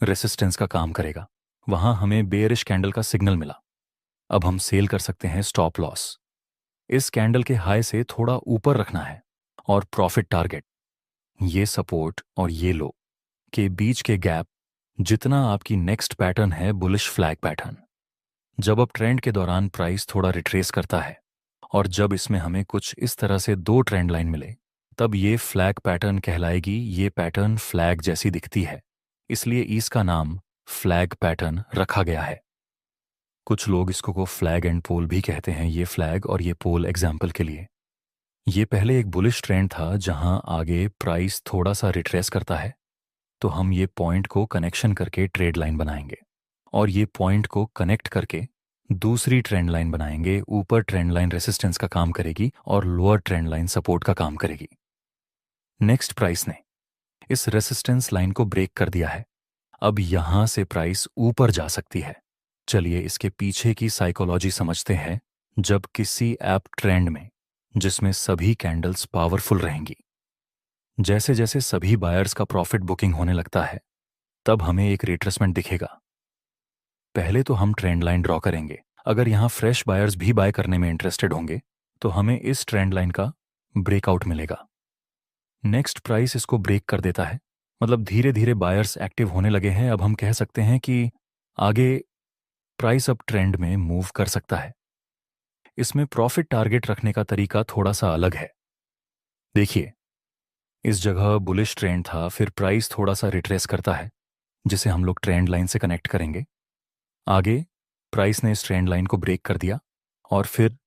रेसिस्टेंस का काम करेगा। वहां हमें बेयरिश कैंडल का सिग्नल मिला। अब हम सेल कर सकते हैं स्टॉप लॉस। इस कैंडल के हाई से थोड़ा ऊपर रखना है और प्रॉफिट टारगेट ये सपोर्ट और ये लो के बीच के गैप जितना आपकी नेक्स्ट पैटर्न है बुलिश फ्लैग पैटर्न। जब अब ट्रेंड के दौरान प्राइस थोड़ा रिट्रेस करता है और जब इसमें हमें कुछ इस तरह से 2 ट्रेंड लाइन मिले, तब ये फ्लैग पैटर्न कहलाएगी। ये पैटर्न फ्लैग जैसी दिखती है, इसलिए इसका नाम फ्लैग पैटर्न रखा गया है। कुछ लोग इसको फ्लैग एंड पोल भी कहते हैं। ये फ्लैग और ये पोल एग्जाम्पल के लिए। ये पहले एक बुलिश ट्रेंड था जहां आगे प्राइस थोड़ा सा रिट्रेस करता है, तो हम ये पॉइंट को कनेक्शन करके ट्रेड लाइन बनाएंगे और ये पॉइंट को कनेक्ट करके दूसरी ट्रेंड लाइन बनाएंगे। ऊपर ट्रेंड लाइन रेसिस्टेंस का काम करेगी और लोअर ट्रेंड लाइन सपोर्ट का काम करेगी। नेक्स्ट प्राइस ने इस रेसिस्टेंस लाइन को ब्रेक कर दिया है। अब यहां से प्राइस ऊपर जा सकती है। चलिए इसके पीछे की साइकोलॉजी समझते हैं। जब किसी ऐप ट्रेंड में जिसमें सभी कैंडल्स पावरफुल रहेंगी, जैसे जैसे सभी बायर्स का प्रॉफिट बुकिंग होने लगता है, तब हमें एक रिट्रेसमेंट दिखेगा। पहले तो हम ट्रेंड लाइन ड्रॉ करेंगे। अगर यहां फ्रेश बायर्स भी बाय करने में इंटरेस्टेड होंगे तो हमें इस ट्रेंड लाइन का ब्रेकआउट मिलेगा। नेक्स्ट प्राइस इसको ब्रेक कर देता है, मतलब धीरे धीरे बायर्स एक्टिव होने लगे हैं। अब हम कह सकते हैं कि आगे प्राइस अब ट्रेंड में मूव कर सकता है। इसमें प्रॉफिट टारगेट रखने का तरीका थोड़ा सा अलग है। देखिए, इस जगह बुलिश ट्रेंड था, फिर प्राइस थोड़ा सा रिट्रेस करता है जिसे हम लोग ट्रेंड लाइन से कनेक्ट करेंगे। आगे प्राइस ने इस ट्रेंड लाइन को ब्रेक कर दिया और फिर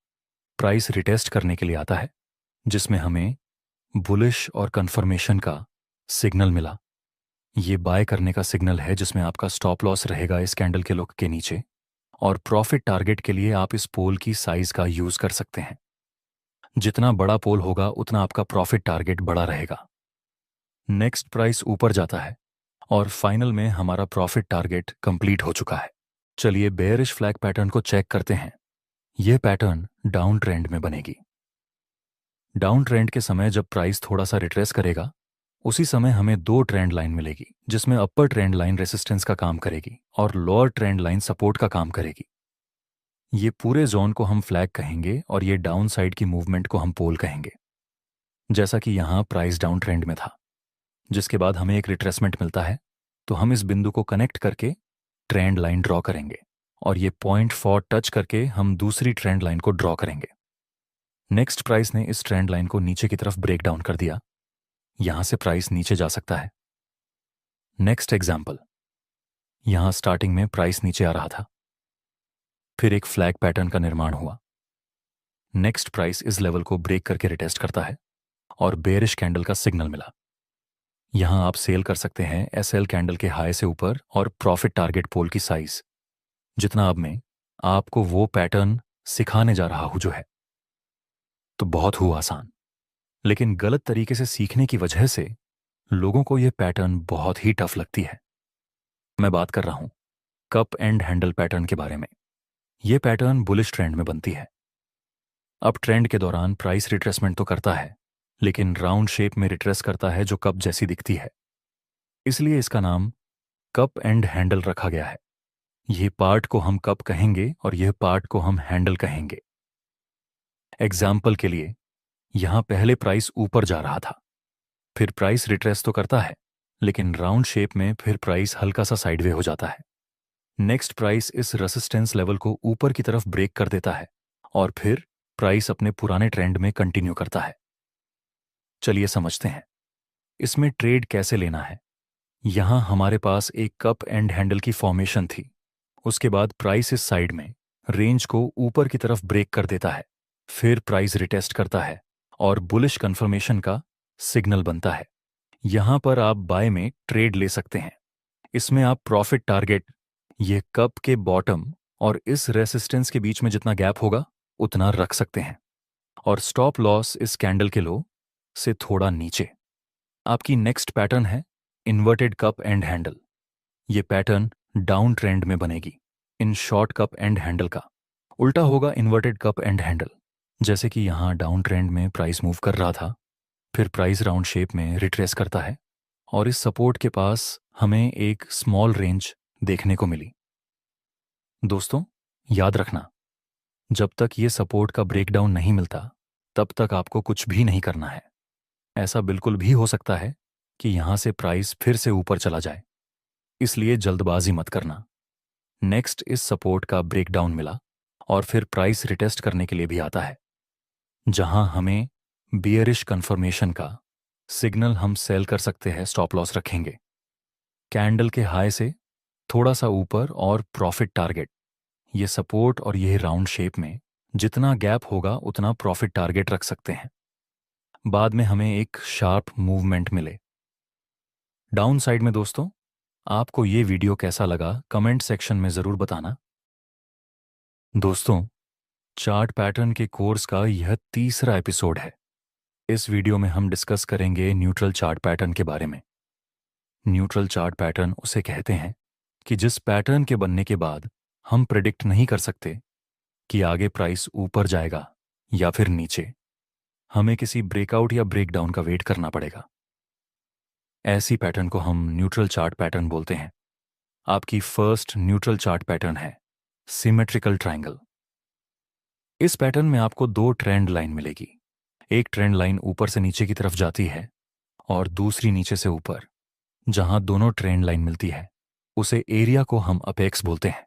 प्राइस रिटेस्ट करने के लिए आता है, जिसमें हमें बुलिश और कंफर्मेशन का सिग्नल मिला। ये बाय करने का सिग्नल है जिसमें आपका स्टॉप लॉस रहेगा इस कैंडल के लुक के नीचे, और प्रॉफिट टारगेट के लिए आप इस पोल की साइज का यूज कर सकते हैं। जितना बड़ा पोल होगा उतना आपका प्रॉफिट टारगेट बड़ा रहेगा। नेक्स्ट प्राइस ऊपर जाता है और फाइनल में हमारा प्रॉफिट टारगेट कंप्लीट हो चुका है। चलिए बेयरिश फ्लैग पैटर्न को चेक करते हैं। यह पैटर्न डाउन ट्रेंड में बनेगी। डाउन ट्रेंड के समय जब प्राइस थोड़ा सा रिट्रेस करेगा, उसी समय हमें दो ट्रेंड लाइन मिलेगी, जिसमें अपर ट्रेंड लाइन रेसिस्टेंस का काम करेगी और लोअर ट्रेंड लाइन सपोर्ट का काम करेगी। ये पूरे जोन को हम फ्लैग कहेंगे और ये डाउन साइड की मूवमेंट को हम पोल कहेंगे। जैसा कि यहां प्राइस डाउन ट्रेंड में था, जिसके बाद हमें एक रिट्रेसमेंट मिलता है, तो हम इस बिंदु को कनेक्ट करके ट्रेंड लाइन ड्रॉ करेंगे और ये पॉइंट 4 टच करके हम दूसरी ट्रेंड लाइन को ड्रॉ करेंगे। नेक्स्ट प्राइस ने इस ट्रेंड लाइन को नीचे की तरफ ब्रेक डाउन कर दिया। यहां से प्राइस नीचे जा सकता है। नेक्स्ट एग्जाम्पल, यहां स्टार्टिंग में प्राइस नीचे आ रहा था, फिर एक फ्लैग पैटर्न का निर्माण हुआ। नेक्स्ट प्राइस इस लेवल को ब्रेक करके रिटेस्ट करता है और बेरिश कैंडल का सिग्नल मिला। यहां आप सेल कर सकते हैं एसएल कैंडल के हाई से ऊपर और प्रॉफिट टारगेट पोल की साइज जितना। अब मैं आपको वो पैटर्न सिखाने जा रहा हूं जो है, तो बहुत हुआ आसान, लेकिन गलत तरीके से सीखने की वजह से लोगों को यह पैटर्न बहुत ही टफ लगती है। मैं बात कर रहा हूं कप एंड हैंडल पैटर्न के बारे में। यह पैटर्न बुलिश ट्रेंड में बनती है। अब ट्रेंड के दौरान प्राइस रिट्रेसमेंट तो करता है, लेकिन राउंड शेप में रिट्रेस करता है जो कप जैसी दिखती है, इसलिए इसका नाम कप एंड हैंडल रखा गया है। यह पार्ट को हम कप कहेंगे और यह पार्ट को हम हैंडल कहेंगे। एग्जाम्पल के लिए, यहां पहले प्राइस ऊपर जा रहा था, फिर प्राइस रिट्रेस तो करता है, लेकिन राउंड शेप में फिर प्राइस हल्का सा साइडवे हो जाता है। नेक्स्ट प्राइस इस रेसिस्टेंस लेवल को ऊपर की तरफ ब्रेक कर देता है और फिर प्राइस अपने पुराने ट्रेंड में कंटिन्यू करता है। चलिए समझते हैं इसमें ट्रेड कैसे लेना है। यहां हमारे पास एक कप एंड हैंडल की फॉर्मेशन थी। उसके बाद प्राइस इस साइड में रेंज को ऊपर की तरफ ब्रेक कर देता है, फिर प्राइस रिटेस्ट करता है और बुलिश कंफर्मेशन का सिग्नल बनता है। यहां पर आप बाय में ट्रेड ले सकते हैं। इसमें आप प्रॉफिट टारगेट ये कप के बॉटम और इस रेसिस्टेंस के बीच में जितना गैप होगा उतना रख सकते हैं, और स्टॉप लॉस इस कैंडल के लो से थोड़ा नीचे। आपकी नेक्स्ट पैटर्न है इन्वर्टेड कप एंड हैंडल। ये पैटर्न डाउन ट्रेंड में बनेगी। In short cup and handle का उल्टा होगा इन्वर्टेड कप एंड हैंडल। जैसे कि यहां डाउन ट्रेंड में प्राइस मूव कर रहा था, फिर प्राइस राउंड शेप में रिट्रेस करता है और इस सपोर्ट के पास हमें एक स्मॉल रेंज देखने को मिली। दोस्तों, याद रखना, जब तक ये सपोर्ट का ब्रेकडाउन नहीं मिलता तब तक आपको कुछ भी नहीं करना है। ऐसा बिल्कुल भी हो सकता है कि यहां से प्राइस फिर से ऊपर चला जाए, इसलिए जल्दबाजी मत करना। नेक्स्ट इस सपोर्ट का ब्रेकडाउन मिला और फिर प्राइस रिटेस्ट करने के लिए भी आता है, जहां हमें बियरिश कंफर्मेशन का सिग्नल हम सेल कर सकते हैं, स्टॉप लॉस रखेंगे कैंडल के हाई से थोड़ा सा ऊपर और प्रॉफिट टारगेट ये सपोर्ट और ये राउंड शेप में जितना गैप होगा उतना प्रॉफिट टारगेट रख सकते हैं। बाद में हमें एक शार्प मूवमेंट मिले। डाउन साइड में दोस्तों, आपको ये वीडियो कैसा लगा कमेंट सेक्शन में ज़रूर बताना। दोस्तों, चार्ट पैटर्न के कोर्स का यह तीसरा एपिसोड है। इस वीडियो में हम डिस्कस करेंगे न्यूट्रल चार्ट पैटर्न के बारे में। न्यूट्रल चार्ट पैटर्न उसे कहते हैं कि जिस पैटर्न के बनने के बाद हम प्रिडिक्ट नहीं कर सकते कि आगे प्राइस ऊपर जाएगा या फिर नीचे। हमें किसी ब्रेकआउट या ब्रेकडाउन का वेट करना पड़ेगा। ऐसी पैटर्न को हम न्यूट्रल चार्ट पैटर्न बोलते हैं। आपकी फर्स्ट न्यूट्रल चार्ट पैटर्न है सिमेट्रिकल ट्रायंगल। इस पैटर्न में आपको दो ट्रेंड लाइन मिलेगी। एक ट्रेंड लाइन ऊपर से नीचे की तरफ जाती है और दूसरी नीचे से ऊपर। जहां दोनों ट्रेंड लाइन मिलती है उसे एरिया को हम अपेक्स बोलते हैं।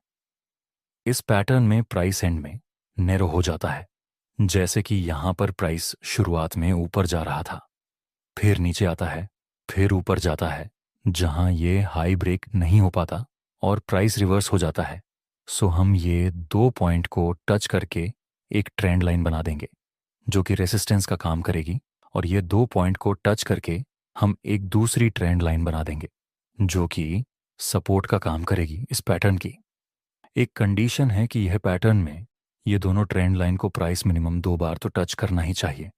इस पैटर्न में प्राइस एंड में नैरो हो जाता है, जैसे कि यहां पर प्राइस शुरुआत में ऊपर जा रहा था, फिर नीचे आता है, फिर ऊपर जाता है, जहां ये हाई ब्रेक नहीं हो पाता और प्राइस रिवर्स हो जाता है। सो हम ये दो पॉइंट को टच करके एक ट्रेंड लाइन बना देंगे जो कि रेसिस्टेंस का काम करेगी, और ये दो पॉइंट को टच करके हम एक दूसरी ट्रेंड लाइन बना देंगे जो कि सपोर्ट का काम करेगी इस पैटर्न की। एक कंडीशन है कि यह पैटर्न में ये दोनों ट्रेंड लाइन को प्राइस मिनिमम 2 बार तो टच करना ही चाहिए।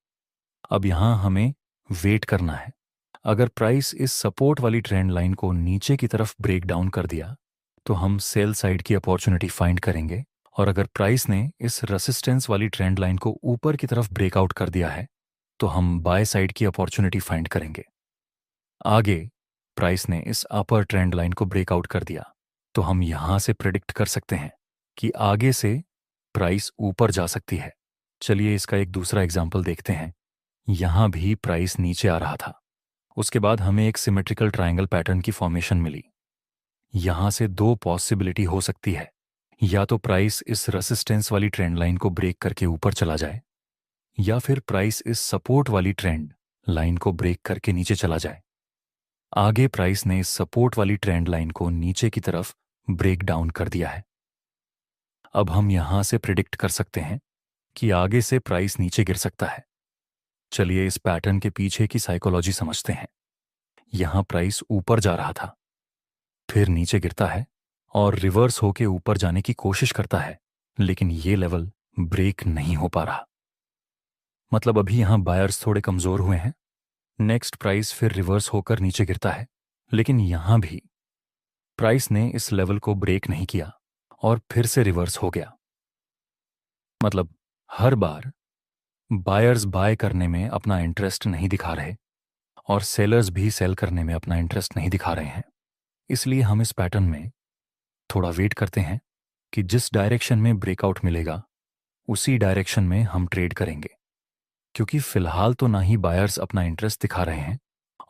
अब यहां हमें वेट करना है। अगर प्राइस इस सपोर्ट वाली ट्रेंड लाइन को नीचे की तरफ ब्रेक डाउन कर दिया तो हम सेल साइड की अपॉर्चुनिटी फाइंड करेंगे, और अगर प्राइस ने इस रेसिस्टेंस वाली ट्रेंड लाइन को ऊपर की तरफ ब्रेकआउट कर दिया है तो हम बाय साइड की अपॉर्चुनिटी फाइंड करेंगे। आगे प्राइस ने इस अपर ट्रेंड लाइन को ब्रेकआउट कर दिया तो हम यहां से प्रिडिक्ट कर सकते हैं कि आगे से प्राइस ऊपर जा सकती है। चलिए इसका एक दूसरा एग्जाम्पल देखते हैं। यहां भी प्राइस नीचे आ रहा था, उसके बाद हमें एक सिमेट्रिकल ट्रायंगल पैटर्न की फॉर्मेशन मिली। यहां से दो पॉसिबिलिटी हो सकती है, या तो प्राइस इस रेसिस्टेंस वाली ट्रेंड लाइन को ब्रेक करके ऊपर चला जाए, या फिर प्राइस इस सपोर्ट वाली ट्रेंड लाइन को ब्रेक करके नीचे चला जाए। आगे प्राइस ने इस सपोर्ट वाली ट्रेंड लाइन को नीचे की तरफ ब्रेक डाउन कर दिया है। अब हम यहां से प्रिडिक्ट कर सकते हैं कि आगे से प्राइस नीचे गिर सकता है। चलिए इस पैटर्न के पीछे की साइकोलॉजी समझते हैं। यहां प्राइस ऊपर जा रहा था, फिर नीचे गिरता है और रिवर्स होके ऊपर जाने की कोशिश करता है, लेकिन ये लेवल ब्रेक नहीं हो पा रहा। मतलब अभी यहां बायर्स थोड़े कमजोर हुए हैं। नेक्स्ट प्राइस फिर रिवर्स होकर नीचे गिरता है, लेकिन यहां भी प्राइस ने इस लेवल को ब्रेक नहीं किया और फिर से रिवर्स हो गया। मतलब हर बार बायर्स बाय करने में अपना इंटरेस्ट नहीं दिखा रहे और सेलर्स भी सेल करने में अपना इंटरेस्ट नहीं दिखा रहे हैं। इसलिए हम इस पैटर्न में थोड़ा वेट करते हैं कि जिस डायरेक्शन में ब्रेकआउट मिलेगा उसी डायरेक्शन में हम ट्रेड करेंगे, क्योंकि फिलहाल तो ना ही बायर्स अपना इंटरेस्ट दिखा रहे हैं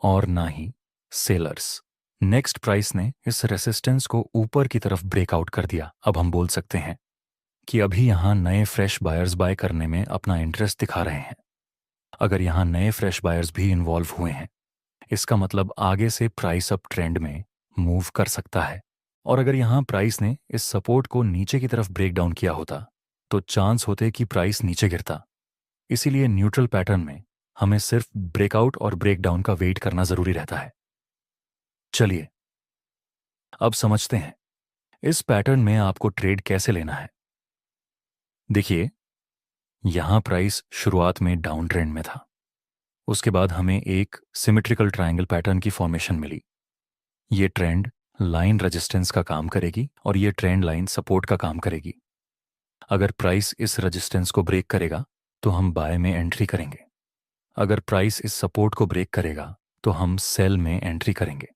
और ना ही सेलर्स। नेक्स्ट प्राइस ने इस रेसिस्टेंस को ऊपर की तरफ ब्रेकआउट कर दिया। अब हम बोल सकते हैं कि अभी यहां नए फ्रेश बायर्स बाय करने में अपना इंटरेस्ट दिखा रहे हैं। अगर यहां नए फ्रेश बायर्स भी इन्वॉल्व हुए हैं, इसका मतलब आगे से प्राइस अप ट्रेंड में मूव कर सकता है। और अगर यहां प्राइस ने इस सपोर्ट को नीचे की तरफ ब्रेक डाउन किया होता तो चांस होते कि प्राइस नीचे गिरता। इसीलिए न्यूट्रल पैटर्न में हमें सिर्फ ब्रेकआउट और ब्रेकडाउन का वेट करना जरूरी रहता है। चलिए अब समझते हैं इस पैटर्न में आपको ट्रेड कैसे लेना है। देखिए, यहां प्राइस शुरुआत में डाउन ट्रेंड में था, उसके बाद हमें एक सिमेट्रिकल ट्रायंगल पैटर्न की फॉर्मेशन मिली। ये ट्रेंड लाइन रेजिस्टेंस का काम करेगी और ये ट्रेंड लाइन सपोर्ट का काम करेगी। अगर प्राइस इस रेजिस्टेंस को ब्रेक करेगा तो हम बाय में एंट्री करेंगे। अगर प्राइस इस सपोर्ट को ब्रेक करेगा तो हम सेल में एंट्री करेंगे।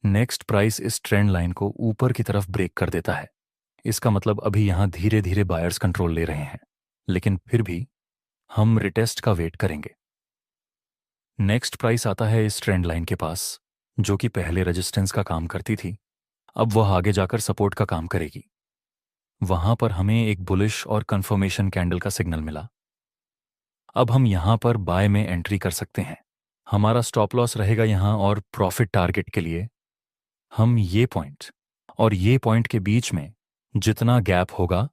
नेक्स्ट प्राइस इस ट्रेंड लाइन को ऊपर की तरफ ब्रेक कर देता है। इसका मतलब अभी यहां धीरे धीरे बायर्स कंट्रोल ले रहे हैं, लेकिन फिर भी हम रिटेस्ट का वेट करेंगे। नेक्स्ट प्राइस आता है इस ट्रेंड लाइन के पास, जो कि पहले रेजिस्टेंस का काम करती थी। अब वह आगे जाकर सपोर्ट का काम करेगी। वहां पर हमें एक बुलिश और कंफर्मेशन कैंडल का सिग्नल मिला। अब हम यहां पर बाय में एंट्री कर सकते हैं। हमारा स्टॉप लॉस रहेगा यहां, और प्रॉफिट टारगेट के लिए हम ये पॉइंट और ये पॉइंट के बीच में जितना गैप होगा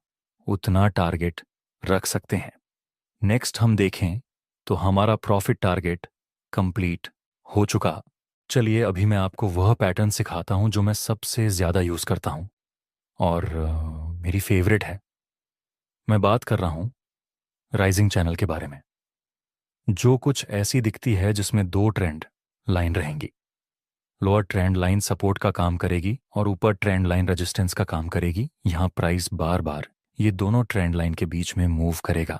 उतना टारगेट रख सकते हैं। नेक्स्ट हम देखें तो हमारा प्रॉफिट टारगेट कंप्लीट हो चुका। चलिए अभी मैं आपको वह पैटर्न सिखाता हूं जो मैं सबसे ज़्यादा यूज़ करता हूं और मेरी फेवरेट है। मैं बात कर रहा हूं राइजिंग चैनल के बारे में, जो कुछ ऐसी दिखती है जिसमें दो ट्रेंड लाइन रहेंगी। लोअर ट्रेंड लाइन सपोर्ट का काम करेगी और ऊपर ट्रेंड लाइन रेजिस्टेंस का काम करेगी। यहां प्राइस बार बार ये दोनों ट्रेंड लाइन के बीच में मूव करेगा।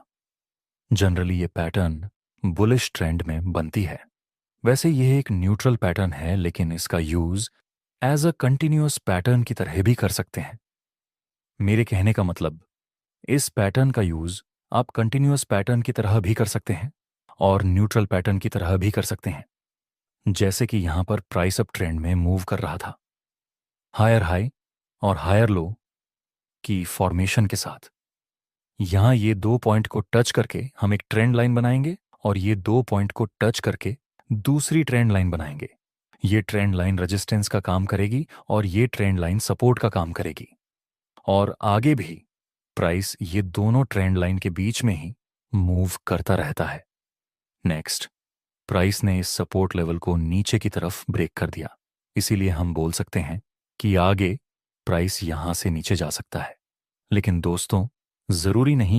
जनरली ये पैटर्न बुलिश ट्रेंड में बनती है। वैसे यह एक न्यूट्रल पैटर्न है, लेकिन इसका use as a continuous pattern की तरह भी कर सकते हैं। मेरे कहने का मतलब, इस पैटर्न का यूज आप कंटिन्यूअस पैटर्न की तरह भी कर सकते हैं और न्यूट्रल पैटर्न की तरह भी कर सकते हैं। जैसे कि यहां पर प्राइस अप ट्रेंड में मूव कर रहा था, हायर हाई और हायर लो की फॉर्मेशन के साथ। यहां ये दो पॉइंट को टच करके हम एक ट्रेंड लाइन बनाएंगे और ये दो पॉइंट को टच करके दूसरी ट्रेंड लाइन बनाएंगे। ये ट्रेंड लाइन रेजिस्टेंस का काम करेगी और ये ट्रेंड लाइन सपोर्ट का काम करेगी। और आगे भी प्राइस ये दोनों ट्रेंड लाइन के बीच में ही मूव करता रहता है। नेक्स्ट, प्राइस ने इस सपोर्ट लेवल को नीचे की तरफ ब्रेक कर दिया, इसीलिए हम बोल सकते हैं कि आगे प्राइस यहां से नीचे जा सकता है। लेकिन दोस्तों, जरूरी नहीं